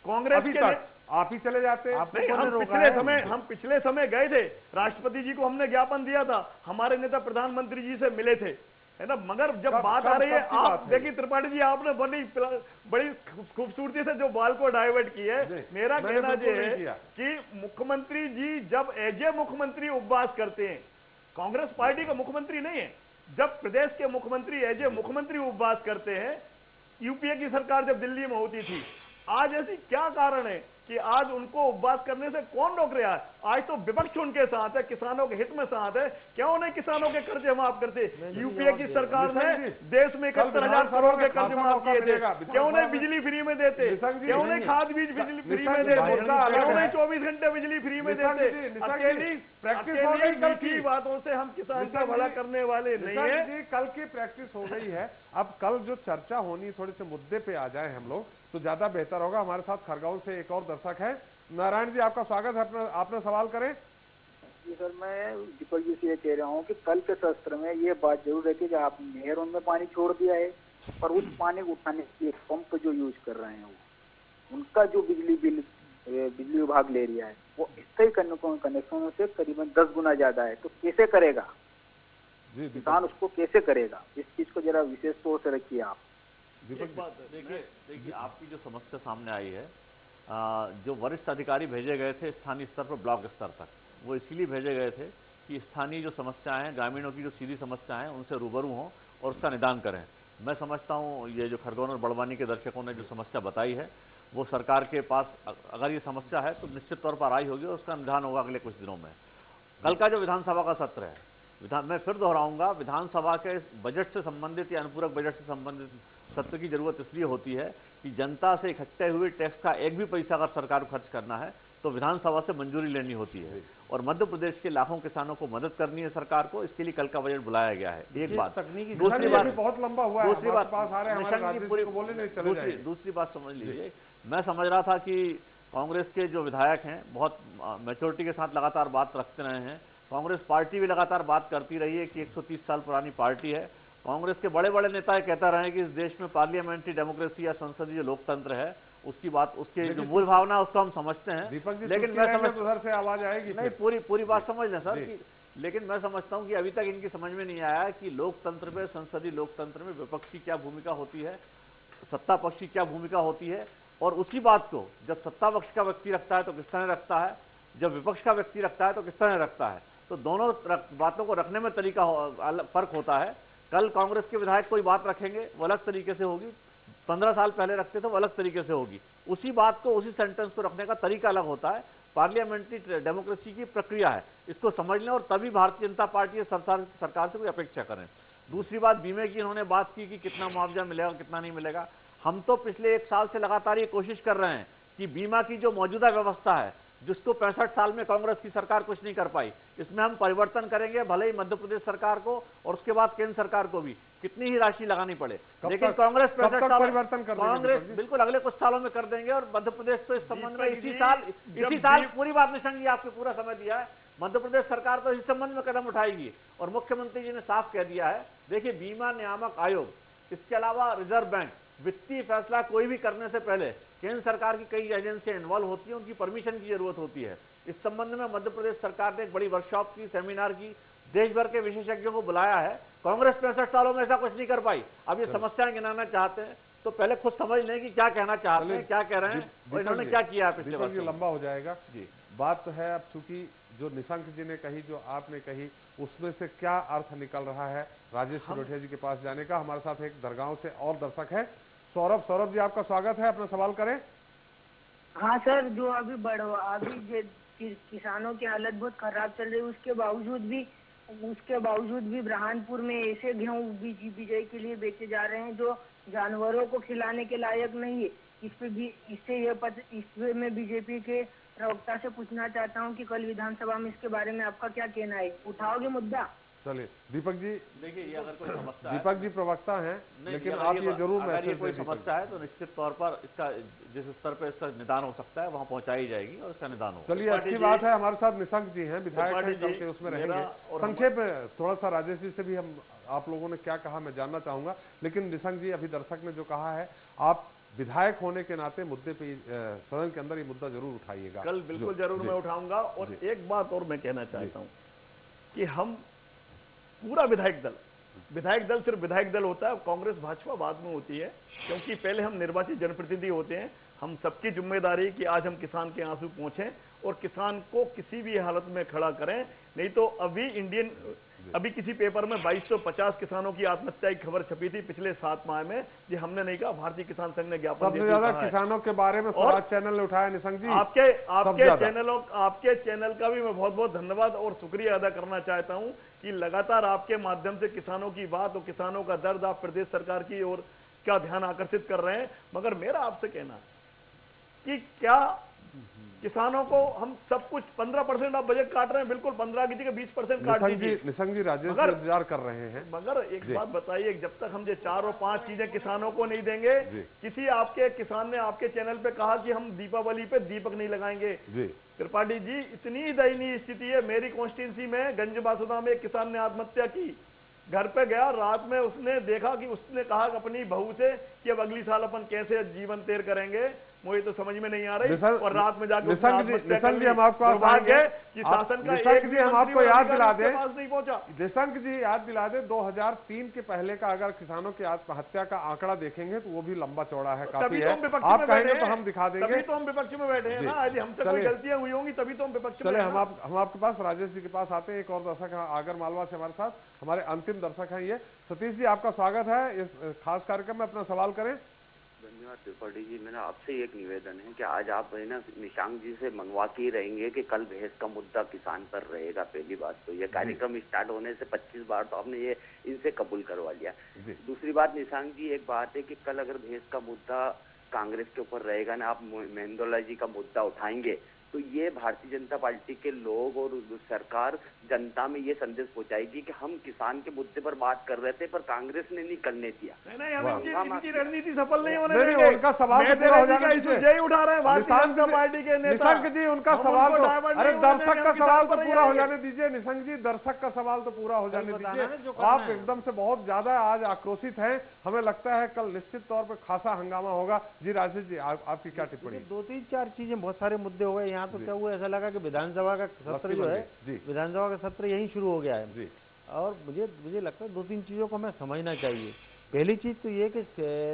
कांग्रेस के आप ही चले जाते। हम पिछले समय गए थे, राष्ट्रपति जी को हमने ज्ञापन दिया था, हमारे नेता प्रधानमंत्री जी से मिले थे, है ना। मगर जब बात आ रही है, आप देखिए त्रिपाठी जी, आपने बड़ी खूबसूरती से जो बाल को डाइवर्ट की है। मेरा कहना यह है कि मुख्यमंत्री जी जब एज ए मुख्यमंत्री उपवास करते हैं, कांग्रेस पार्टी का मुख्यमंत्री नहीं है, जब प्रदेश के मुख्यमंत्री एज ए मुख्यमंत्री उपवास करते हैं, यूपीए की सरकार जब दिल्ली में होती थी, आज ऐसी क्या कारण है कि आज उनको उपवास करने से कौन रोक रहा है? आज तो विपक्ष उनके साथ है, किसानों के हित में साथ है, क्यों नहीं किसानों के कर्जे माफ करते? यूपीए की सरकार ने देश में 71,000 करोड़ के कर्ज माफ किए थे, क्यों नहीं बिजली फ्री में देते? क्यों नहीं खाद बीज बिजली फ्री में देते? क्यों नहीं 24 घंटे बिजली फ्री में देते? अकेली मीठी बातों से हम किसान का भला करने वाले नहीं है। कल की प्रैक्टिस हो गई है, अब कल जो चर्चा होनी, थोड़े से मुद्दे पे आ जाए हम लोग तो ज्यादा बेहतर होगा। हमारे साथ खरगोन से एक और दर्शक है, नारायण जी आपका स्वागत है, आपने सवाल करें। जी सर, मैं दीपक जी से ये कह रहा हूँ कि कल के सत्र में ये बात जरूर है कि आप नहरों में पानी छोड़ दिया है, पर उस पानी को उठाने के लिए पंप जो यूज कर रहे हैं वो, उनका जो बिजली बिल बिजली विभाग ले रहा है वो स्थायी कनेक्शनों से करीबन 10 गुना ज्यादा है। तो कैसे करेगा किसान, उसको कैसे करेगा? इस चीज को जरा विशेष तौर से रखिए आप। देखिए आपकी जो समस्या सामने आई है, जो वरिष्ठ अधिकारी भेजे गए थे स्थानीय स्तर पर ब्लॉक स्तर तक, वो इसलिए भेजे गए थे कि स्थानीय जो समस्याएं हैं, ग्रामीणों की जो सीधी समस्याएं हैं, उनसे रूबरू हों और उसका निदान करें। मैं समझता हूं ये जो खरगोन और बड़वानी के दर्शकों ने जो समस्या बताई है वो सरकार के पास अगर ये समस्या है तो निश्चित तौर पर आई होगी और उसका निदान होगा अगले कुछ दिनों में। कल का जो विधानसभा का सत्र है, मैं फिर दोहराऊंगा, विधानसभा के बजट से संबंधित या अनुपूरक बजट से संबंधित सत्र की जरूरत इसलिए होती है कि जनता से इकट्ठे हुए टैक्स का एक भी पैसा अगर सरकार को खर्च करना है तो विधानसभा से मंजूरी लेनी होती है और मध्य प्रदेश के लाखों किसानों को मदद करनी है सरकार को। इसके लिए कल का बजट बुलाया गया है। एक बात। दूसरी बात बहुत लंबा हुआ है, दूसरी बात दूसरी बात समझ लीजिए, मैं समझ रहा था कि कांग्रेस के जो विधायक हैं बहुत मैच्योरिटी के साथ लगातार बात रखते रहे हैं। कांग्रेस पार्टी भी लगातार बात करती रही है कि 130 साल पुरानी पार्टी है। कांग्रेस के बड़े बड़े नेता कहता रहे हैं कि इस देश में पार्लियामेंट्री डेमोक्रेसी या संसदीय लोकतंत्र है, उसकी बात, उसके जो मूल भावना उसको हम समझते हैं। लेकिन मैं उधर से आवाज आएगी नहीं, पूरी बात समझ लें सर कि, लेकिन मैं समझता हूं कि अभी तक इनकी समझ में नहीं आया कि लोकतंत्र में, संसदीय लोकतंत्र में विपक्ष की क्या भूमिका होती है, सत्ता पक्ष की क्या भूमिका होती है, और उसी बात को जब सत्ता पक्ष का व्यक्ति रखता है तो किस तरह रखता है, जब विपक्ष का व्यक्ति रखता है तो किस तरह रखता है। तो दोनों बातों को रखने में तरीका फर्क होता है। कल कांग्रेस के विधायक कोई बात रखेंगे वो अलग तरीके से होगी, 15 साल पहले रखते थे वो अलग तरीके से होगी। उसी बात को, उसी सेंटेंस को रखने का तरीका अलग होता है। पार्लियामेंट्री डेमोक्रेसी की प्रक्रिया है, इसको समझ लें और तभी भारतीय जनता पार्टी सरकार से कोई अपेक्षा करें। दूसरी बात, बीमे की इन्होंने बात की कि कितना मुआवजा मिलेगा कितना नहीं मिलेगा। हम तो पिछले 1 साल से लगातार ये कोशिश कर रहे हैं कि बीमा की जो मौजूदा व्यवस्था है, जिसको 65 साल में कांग्रेस की सरकार कुछ नहीं कर पाई, इसमें हम परिवर्तन करेंगे, भले ही मध्य प्रदेश सरकार को और उसके बाद केंद्र सरकार को भी कितनी ही राशि लगानी पड़े। लेकिन कांग्रेस 65 साल परिवर्तन कर कांग्रेस बिल्कुल अगले कुछ सालों में कर देंगे और मध्य प्रदेश तो इस संबंध में इसी साल पूरी बात निशंक जी आपको पूरा समय दिया है, मध्य प्रदेश सरकार तो इस संबंध में कदम उठाएगी और मुख्यमंत्री जी ने साफ कह दिया है। देखिए, बीमा नियामक आयोग, इसके अलावा रिजर्व बैंक, वित्तीय फैसला कोई भी करने से पहले केंद्र सरकार की कई एजेंसियां इन्वॉल्व होती हैं, उनकी परमिशन की जरूरत होती है। इस संबंध में मध्य प्रदेश सरकार ने एक बड़ी वर्कशॉप की, सेमिनार की, देश भर के विशेषज्ञों को बुलाया है। कांग्रेस 65 सालों में ऐसा कुछ नहीं कर पाई। अब ये समस्याएं गिनाना चाहते हैं तो पहले खुद समझ लें कि क्या कहना चाहते हैं, क्या कह रहे हैं और इन्होंने क्या किया है पिछले वर्ष। लंबा हो जाएगा जी। बात तो है अब, चूंकि जो निशंक जी ने कही, जो आपने कही, उसमें से क्या अर्थ निकल रहा है राजेश सिरोठिया जी के पास जाने का। हमारे साथ एक दरगाह से और दर्शक है, सौरभ जी आपका स्वागत है, अपना सवाल करें। हाँ सर, जो अभी किसानों की हालत बहुत खराब चल रही है, उसके बावजूद भी बुरहानपुर में ऐसे गेहूँ बिजाई के लिए बेचे जा रहे हैं जो जानवरों को खिलाने के लायक नहीं है। इसमें मैं बीजेपी के प्रवक्ता से पूछना चाहता हूं कि कल विधानसभा में इसके बारे में आपका क्या कहना है, उठाओगे मुद्दा? चलिए दीपक जी, देखिए ये अगर कोई समस्या दीपक जी प्रवक्ता हैं, लेकिन आप ये जरूर अगर ये कोई समस्या है तो निश्चित तौर पर इसका जिस स्तर पर इसका निदान हो सकता है वहां पहुंचाई जाएगी और इसका निदान होगा। चलिए, अच्छी बात है। हमारे साथ निशंक जी हैं, विधायक हैं, कल के उसमें रहेंगे। संक्षेप में थोड़ा सा राजेश जी से भी हम, आप लोगों ने क्या कहा मैं जानना चाहूंगा, लेकिन निशंक जी अभी दर्शक ने जो कहा है, आप विधायक होने के नाते मुद्दे पे सदन के अंदर ये मुद्दा जरूर उठाइएगा। कल बिल्कुल जरूर मैं उठाऊंगा। और एक बात और मैं कहना चाहता हूं कि हम पूरा विधायक दल सिर्फ विधायक दल होता है, कांग्रेस भाजपा बाद में होती है, क्योंकि पहले हम निर्वाचित जनप्रतिनिधि होते हैं। हम सबकी जिम्मेदारी कि आज हम किसान के आंसू पहुंचे और किसान को किसी भी हालत में खड़ा करें। नहीं तो अभी किसी पेपर में 2250 किसानों की आत्महत्या की खबर छपी थी पिछले 7 माह में। जी हमने नहीं कहा, भारतीय किसान संघ ने ज्ञापन सबसे ज्यादा किसानों के बारे में स्वराज चैनल ने उठाया। निशंक जी, आपके चैनल का भी मैं बहुत बहुत धन्यवाद और शुक्रिया अदा करना चाहता हूं कि लगातार आपके माध्यम से किसानों की बात और किसानों का दर्द आप प्रदेश सरकार की ओर क्या ध्यान आकर्षित कर रहे हैं। मगर मेरा आपसे कहना कि क्या किसानों को हम सब कुछ 15% आप बजट काट रहे हैं, बिल्कुल 15 की जगह 20% काट दीजिए। निशंक जी, राजेश जी इंतजार कर रहे हैं। मगर एक बात बताइए, जब तक हम ये 4 और 5 चीजें किसानों को नहीं देंगे, किसी आपके किसान ने आपके चैनल पे कहा कि हम दीपावली पे दीपक नहीं लगाएंगे। त्रिपाठी जी, इतनी दयनीय स्थिति है। मेरी कॉन्स्टिट्यूंसी में गंजबासुदा में एक किसान ने आत्महत्या की, घर पे गया, रात में उसने देखा कि उसने कहा अपनी बहू से कि अब अगली साल अपन कैसे जीवन तैर करेंगे, मुझे तो समझ में नहीं आ रही। और रात में जाकर निशंक जी हम आपको कि शासन का निशंक जी हम आपको याद दिला दें, नहीं पहुंचा। निशंक जी याद दिला दें, 2003 के पहले का अगर किसानों की आत्महत्या का आंकड़ा देखेंगे तो वो भी लंबा चौड़ा है, काफी है। आप कहेंगे तो हम दिखा देंगे। तभी तो हम विपक्ष में बैठे हैं ना, यदि हमसे कोई गलतियां हुई होंगी तभी तो हम विपक्ष में। चले हम आपके पास राजेश जी के पास आते हैं। एक और दर्शक है आगर मालवा से हमारे साथ, हमारे अंतिम दर्शक हैं ये। सतीश जी आपका स्वागत है इस खास कार्यक्रम में, अपना सवाल करें। धन्यवाद त्रिपाठी जी। मेरा आपसे एक निवेदन है कि आज आप है ना निशांक जी से मंगवा के रहेंगे कि कल भैंस का मुद्दा किसान पर रहेगा। पहली बात तो ये कार्यक्रम स्टार्ट होने से 25 बार तो आपने ये इनसे कबूल करवा लिया। दूसरी बात निशांक जी, एक बात है कि कल अगर भैंस का मुद्दा कांग्रेस के ऊपर रहेगा ना, आप महेंद्र जी का मुद्दा उठाएंगे तो ये भारतीय जनता पार्टी के लोग और सरकार जनता में ये संदेश पहुंचाएगी कि हम किसान के मुद्दे पर बात कर रहे थे पर कांग्रेस ने नहीं करने दिया। नहीं, इनकी रणनीति सफल नहीं होने देंगे। उनका सवाल तो पूरा हो जाना चाहिए। उठा रहे हैं भारतीय जनता पार्टी के नेता। निशंक जी उनका सवाल तो, अरे दर्शक का सवाल तो पूरा हो जाने दीजिए। निशंक जी दर्शक का सवाल तो पूरा हो जाने दीजिए। आप एकदम से बहुत ज्यादा आज आक्रोशित हैं, हमें लगता है कल निश्चित तौर पर खासा हंगामा होगा। जी राजेश जी आपकी क्या टिप्पणी? 2-3-4 चीजें, बहुत सारे मुद्दे हो गए यहाँ। तो क्या हुआ, ऐसा लगा कि विधानसभा का सत्र जो है, विधानसभा का सत्र यहीं शुरू हो गया है। और मुझे लगता है 2-3 चीजों को हमें समझना चाहिए। पहली चीज तो ये कि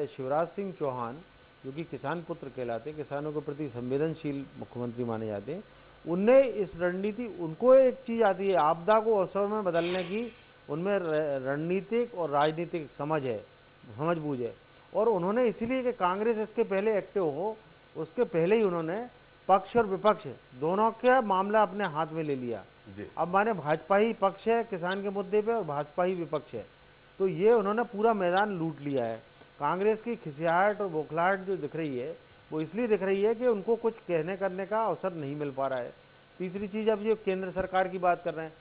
शिवराज सिंह चौहान जो कि किसान पुत्र कहलाते, किसानों के प्रति संवेदनशील मुख्यमंत्री माने जाते हैं, उनने इस रणनीति, उनको एक चीज आती है आपदा को अवसर में बदलने की, उनमें रणनीतिक और राजनीतिक समझ बूझ है। और उन्होंने इसीलिए कि कांग्रेस इसके पहले एक्टिव हो, उसके पहले ही उन्होंने पक्ष और विपक्ष दोनों का मामला अपने हाथ में ले लिया। अब माने भाजपा ही पक्ष है किसान के मुद्दे पे और भाजपा ही विपक्ष है, तो ये उन्होंने पूरा मैदान लूट लिया है। कांग्रेस की खिसियाहट और बौखलाहट जो दिख रही है वो इसलिए दिख रही है कि उनको कुछ कहने करने का अवसर नहीं मिल पा रहा है। तीसरी चीज, अब ये केंद्र सरकार की बात कर रहे हैं,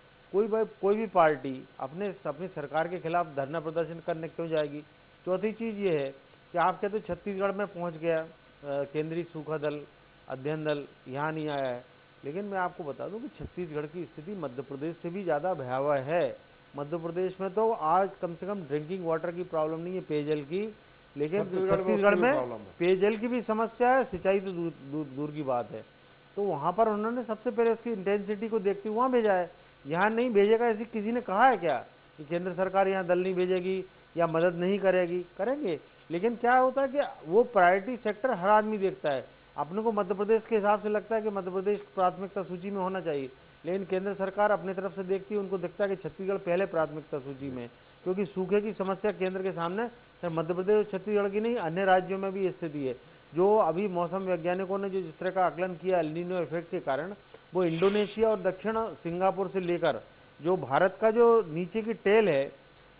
कोई भी पार्टी अपनी सरकार के खिलाफ धरना प्रदर्शन करने क्यों जाएगी। चौथी चीज ये है कि आप कहते छत्तीसगढ़ में पहुंच गया केंद्रीय सूखा दल अध्ययन दल, यहाँ नहीं आया है। लेकिन मैं आपको बता दूं कि छत्तीसगढ़ की स्थिति मध्य प्रदेश से भी ज़्यादा भयावह है। मध्य प्रदेश में तो आज कम से कम ड्रिंकिंग वाटर की प्रॉब्लम नहीं है, पेयजल की, लेकिन छत्तीसगढ़ में पेयजल की भी समस्या है, सिंचाई तो दूर की बात है। तो वहाँ पर उन्होंने सबसे पहले उसकी इंटेंसिटी को देखते हुए वहाँ भेजा है। यहाँ नहीं भेजेगा ऐसी किसी ने कहा है क्या कि केंद्र सरकार यहाँ दल नहीं भेजेगी या मदद नहीं करेगी? करेंगे। लेकिन क्या होता है कि वो प्रायोरिटी सेक्टर हर आदमी देखता है। अपने को मध्य प्रदेश के हिसाब से लगता है कि मध्य प्रदेश प्राथमिकता सूची में होना चाहिए, लेकिन केंद्र सरकार अपनी तरफ से देखती है, उनको दिखता है कि छत्तीसगढ़ पहले प्राथमिकता सूची में, क्योंकि सूखे की समस्या केंद्र के सामने मध्य प्रदेश और छत्तीसगढ़ की नहीं, अन्य राज्यों में भी स्थिति है। जो अभी मौसम वैज्ञानिकों ने जो जिस तरह का आकलन किया एल नीनो इफेक्ट के कारण, वो इंडोनेशिया और दक्षिण सिंगापुर से लेकर जो भारत का जो नीचे की टेल है,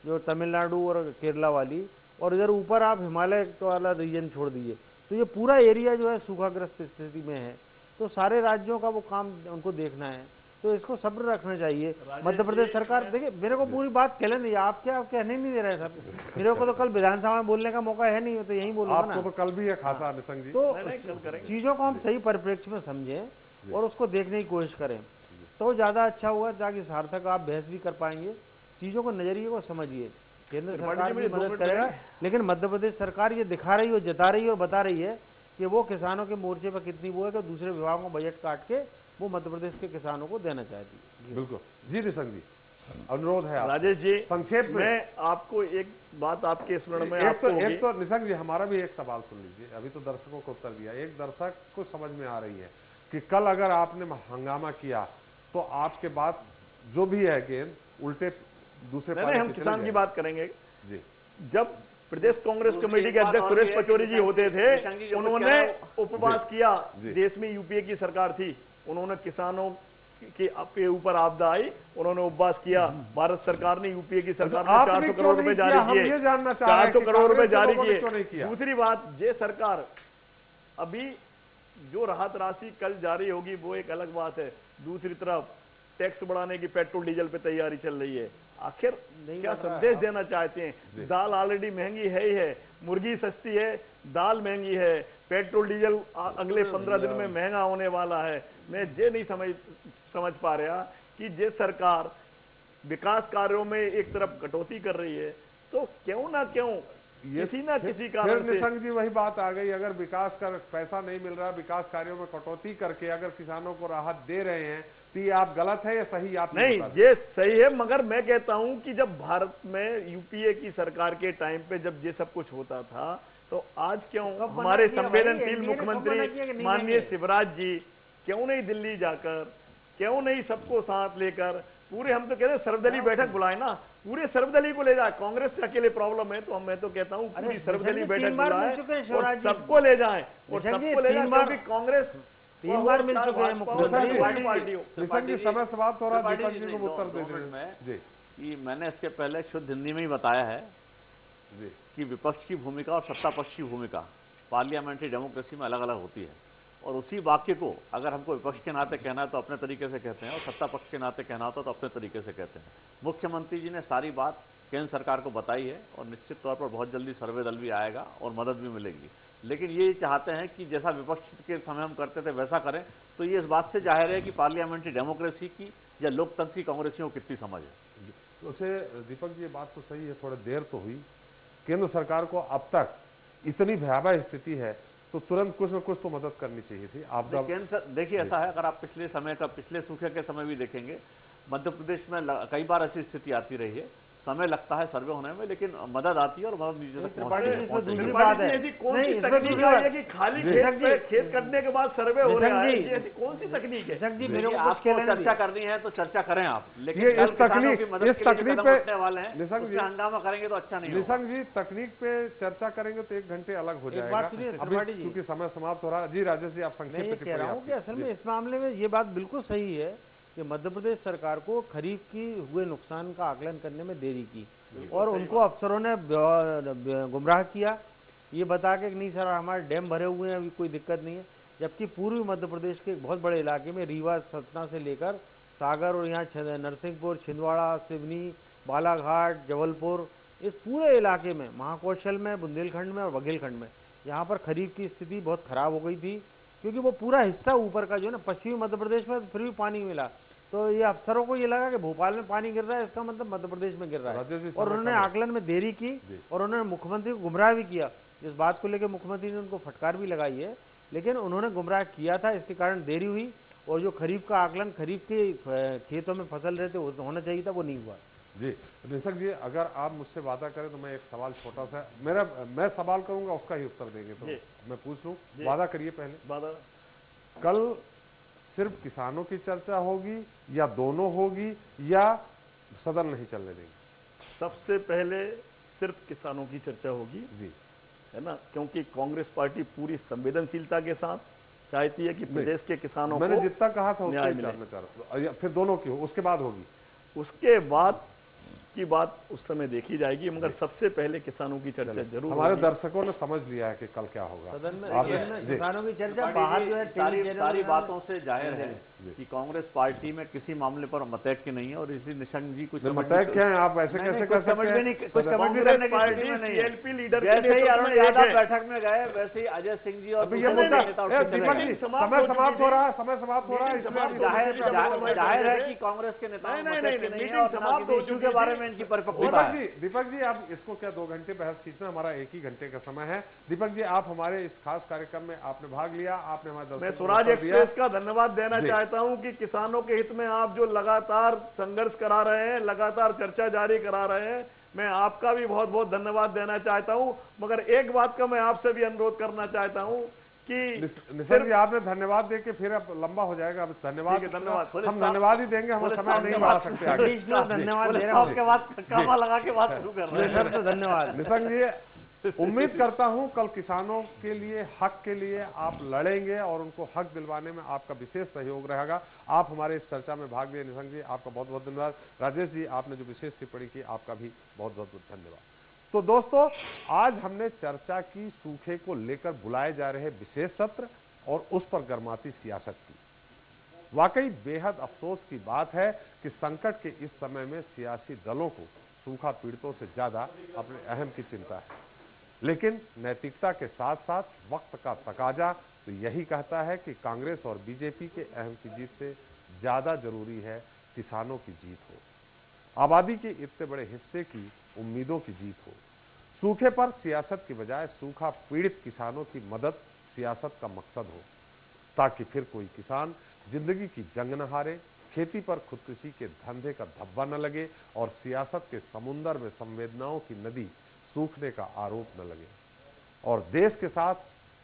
जो तमिलनाडु और केरला वाली, और इधर ऊपर आप हिमालय वाला रीजन छोड़ दीजिए, तो ये पूरा एरिया जो है सूखाग्रस्त स्थिति में है। तो सारे राज्यों का वो काम उनको देखना है, तो इसको सब्र रखना चाहिए। मध्य प्रदेश सरकार, देखिए मेरे को पूरी बात कहने नहीं, आप क्या कहने नहीं दे रहे सर, मेरे को तो कल विधानसभा में बोलने का मौका है नहीं, तो यही बोलूंगा ना। आपको तो कल भी है खासा निशंक जी। तो चीजों को हम सही परिप्रेक्ष्य में समझें और उसको देखने की कोशिश करें तो ज्यादा अच्छा हुआ, ताकि सार्थक आप बहस भी कर पाएंगे। चीजों को नजरिए को समझिए। केंद्र सरकार भी मदद करेगा, लेकिन मध्य प्रदेश सरकार ये दिखा रही है, जता रही है और बता रही है कि वो किसानों के मोर्चे पर कितनी वो है कि दूसरे विभागों को बजट काट के वो मध्य प्रदेश के किसानों को देना चाहती है। बिल्कुल जी निशंक जी, अनुरोध है राजेश जी, संक्षेप में आपको एक बात आपके स्मरण में एक तो निशंक जी हमारा भी एक सवाल सुन लीजिए। अभी तो दर्शकों को उत्तर दिया, एक दर्शक को समझ में आ रही है कि कल अगर आपने हंगामा किया तो आपके बाद जो भी है गेंद उल्टे दूसरे हम किसान की बात करेंगे जी। जब प्रदेश कांग्रेस कमेटी के अध्यक्ष सुरेश पचौरी जी होते थे, उन्होंने उपवास किया। देश में यूपीए की सरकार थी, उन्होंने किसानों के ऊपर आपदा आई, उन्होंने उपवास किया। भारत सरकार ने, यूपीए की सरकार ने 400 करोड़ रुपए जारी किए, 400 करोड़ रुपए जारी किए। दूसरी बात, ये सरकार अभी जो राहत राशि कल जारी होगी वो एक अलग बात है। दूसरी तरफ टैक्स बढ़ाने की पेट्रोल डीजल पे तैयारी चल रही है। आखिर क्या संदेश देना चाहते हैं? दाल ऑलरेडी महंगी है ही है, मुर्गी सस्ती है, दाल महंगी है, पेट्रोल डीजल अगले 15 दिन में महंगा होने वाला है। मैं ये नहीं समझ पा रहा कि ये सरकार विकास कार्यों में एक तरफ कटौती कर रही है, तो क्यों ना क्यों किसी ना किसी कारण से। निशंक जी वही बात आ गई, अगर विकास का पैसा नहीं मिल रहा, विकास कार्यों में कटौती करके अगर किसानों को राहत दे रहे हैं तो ये आप गलत है या सही? आप नहीं, ये सही है, मगर मैं कहता हूं कि जब भारत में यूपीए की सरकार के टाइम पे जब ये सब कुछ होता था, तो आज क्यों हमारे संवेदनशील मुख्यमंत्री माननीय शिवराज जी क्यों नहीं दिल्ली जाकर, क्यों नहीं सबको साथ लेकर पूरे, हम तो कहते हैं सर्वदलीय बैठक बुलाए ना, पूरे सर्वदलीय को ले जाए। कांग्रेस से अकेले प्रॉब्लम है तो मैं तो कहता हूँ पूरी सर्वदलीय बैठक बुलाए और सबको ले जाए, और सबको ले जाए, क्योंकि कांग्रेस 3 बार मिल चुके हैं मुख्यमंत्री। समय समाप्त हो रहा है, दीपक जी को उत्तर दे दें कि मैंने इसके पहले शुद्ध हिंदी में ही बताया है कि विपक्ष की भूमिका और सत्ता पक्ष की भूमिका पार्लियामेंट्री डेमोक्रेसी में अलग अलग होती है, और उसी वाक्य को अगर हमको विपक्ष के नाते कहना है तो अपने तरीके से कहते हैं, और सत्ता पक्ष के नाते कहना होता तो अपने तरीके से कहते हैं। मुख्यमंत्री जी ने सारी बात केंद्र सरकार को बताई है, और निश्चित तौर पर बहुत जल्दी सर्वे दल भी आएगा और मदद भी मिलेगी। लेकिन ये चाहते हैं कि जैसा विपक्ष के समय हम करते थे वैसा करें, तो ये इस बात से जाहिर है कि पार्लियामेंट्री डेमोक्रेसी की या लोकतंत्र की कांग्रेसियों को कितनी समझ है। उसे दीपक जी ये बात तो सही है, थोड़ी देर तो हुई, केंद्र सरकार को अब तक इतनी भयावह स्थिति है तो तुरंत कुछ न कुछ तो मदद करनी चाहिए थी। आप देखिए ऐसा है, अगर आप पिछले सूखे के समय भी देखेंगे, मध्य प्रदेश में कई बार ऐसी स्थिति आती रही है, समय लगता है सर्वे होने में, लेकिन मदद आती है और मदद नीचे तक पहुंचती है। कौन सी तकनीक है कि खाली खेत करने के बाद सर्वे हो रहा है? ऐसी कौन सी तकनीक है? आपको चर्चा करनी है तो चर्चा करें आप, लेकिन इस तकनीक पे वाले हैं, हंगामा करेंगे तो अच्छा नहीं। निशंक जी, तकनीक पे चर्चा करेंगे तो 1 घंटे अलग हो जाएगा, क्योंकि समय समाप्त हो रहा है। जी राजेश जी, आप संक्षेप में कह रहा हूँ कि असल में इस मामले में ये बात बिल्कुल सही है कि मध्य प्रदेश सरकार को खरीफ की हुए नुकसान का आकलन करने में देरी की, और उनको अफसरों ने गुमराह किया ये बता के कि नहीं सर हमारे डैम भरे हुए हैं, अभी कोई दिक्कत नहीं है, जबकि पूर्वी मध्य प्रदेश के एक बहुत बड़े इलाके में रीवा, सतना से लेकर सागर और यहाँ नरसिंहपुर, छिंदवाड़ा, सिवनी, बालाघाट, जबलपुर, इस पूरे इलाके में, महाकौशल में, बुंदेलखंड में और बघेलखंड में, यहाँ पर खरीफ की स्थिति बहुत खराब हो गई थी, क्योंकि वो पूरा हिस्सा ऊपर का जो है ना पश्चिमी मध्य प्रदेश में फिर भी पानी मिला, तो ये अफसरों को ये लगा कि भोपाल में पानी गिर रहा है, इसका मतलब मध्य प्रदेश में गिर रहा है, और उन्होंने आकलन में देरी की और उन्होंने मुख्यमंत्री को गुमराह भी किया। इस बात को लेकर मुख्यमंत्री ने उनको फटकार भी लगाई है, लेकिन उन्होंने गुमराह किया था, इसके कारण देरी हुई, और जो खरीफ का आकलन खरीफ के खेतों में फसल रहे थे होना चाहिए था, वो नहीं हुआ। जी निशंक जी, अगर आप मुझसे वादा करें तो मैं एक सवाल छोटा सा, मैं सवाल करूंगा उसका ही उत्तर देंगे, तो मैं पूछ लूं, वादा करिए पहले। कल सिर्फ किसानों की चर्चा होगी या दोनों होगी, या सदन नहीं चलने देंगे? सबसे पहले सिर्फ किसानों की चर्चा होगी जी, है ना, क्योंकि कांग्रेस पार्टी पूरी संवेदनशीलता के साथ चाहती है कि प्रदेश के किसानों को मैंने जितना कहा था उसको जानना चाह रहा हूं, फिर दोनों की हो, उसके बाद होगी, उसके बाद की बात उस समय देखी जाएगी, मगर सबसे पहले किसानों की चर्चा जरूर। हमारे दर्शकों ने समझ लिया है कि कल क्या होगा सदन में किसानों की चर्चा बाहर जो है सारी बातों से जाहिर है कि कांग्रेस पार्टी में किसी मामले पर मतैक्य नहीं है, और इसी निशंक जी कुछ मतैक्य क्या है, आप ऐसे कैसे कर समझ में नहीं, कुछ समझ भी करने की स्थिति में नहीं है। जैसे ही अरुण यादव बैठक में गए वैसे ही अजय सिंह जी और समय समाप्त हो रहा है, समय समाप्त हो रहा है, जाहिर है कि कांग्रेस के नेताओं के बारे में इनकी परिपक्वता है। दीपक जी, आप इसको क्या 2 घंटे बहस खींचना, हमारा 1 ही घंटे का समय है। दीपक जी, आप हमारे इस खास कार्यक्रम में आपने भाग लिया, आपने हमारे मैं स्वराज एक्सप्रेस का धन्यवाद देना चाहता हूं कि किसानों के हित में आप जो लगातार संघर्ष करा रहे हैं, लगातार चर्चा जारी करा रहे हैं, मैं आपका भी बहुत बहुत धन्यवाद देना चाहता हूं। मगर एक बात का मैं आपसे भी अनुरोध करना चाहता हूं कि निशंक जी, आपने धन्यवाद देके फिर अब लंबा हो जाएगा, अब धन्यवाद हम धन्यवाद ही देंगे, हम समय नहीं बढ़ा सकते आगे। धन्यवाद दे रहा हूं, उसके बाद कामा लगा के बात शुरू कर रहे हैं। तो धन्यवाद निशंक जी, उम्मीद करता हूं कल किसानों के लिए, हक के लिए आप लड़ेंगे और उनको हक दिलवाने में आपका विशेष सहयोग रहेगा। आप हमारे इस चर्चा में भाग लिए, निशंक जी आपका बहुत बहुत धन्यवाद। राजेश जी, आपने जो विशेष टिप्पणी की आपका भी बहुत बहुत धन्यवाद। तो दोस्तों, आज हमने चर्चा की सूखे को लेकर बुलाए जा रहे विशेष सत्र और उस पर गर्माती सियासत की। वाकई बेहद अफसोस की बात है कि संकट के इस समय में सियासी दलों को सूखा पीड़ितों से ज्यादा अपने अहम की चिंता है, लेकिन नैतिकता के साथ साथ वक्त का तकाजा तो यही कहता है कि कांग्रेस और बीजेपी के अहम की जीत से ज्यादा जरूरी है किसानों की जीत हो, आबादी के इतने बड़े हिस्से की उम्मीदों की जीत हो, सूखे पर सियासत की बजाय सूखा पीड़ित किसानों की मदद सियासत का मकसद हो, ताकि फिर कोई किसान जिंदगी की जंग न हारे, खेती पर खुदकुशी के धंधे का धब्बा न लगे और सियासत के समुंदर में संवेदनाओं की नदी सूखने का आरोप न लगे, और देश के साथ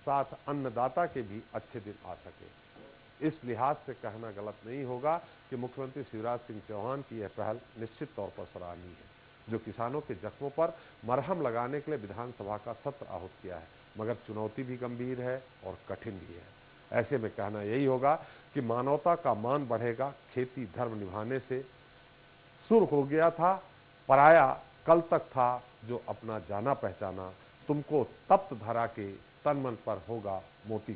साथ अन्नदाता के भी अच्छे दिन आ सके। इस लिहाज से कहना गलत नहीं होगा कि मुख्यमंत्री शिवराज सिंह चौहान की यह पहल निश्चित तौर पर सराहनीय है, जो किसानों के जख्मों पर मरहम लगाने के लिए विधानसभा का सत्र आहूत किया है, मगर चुनौती भी गंभीर है और कठिन भी है। ऐसे में कहना यही होगा कि मानवता का मान बढ़ेगा, खेती धर्म निभाने से सुर हो गया था, पराया कल तक था जो अपना जाना पहचाना, तुमको तप्त धरा के तन मन पर होगा मोती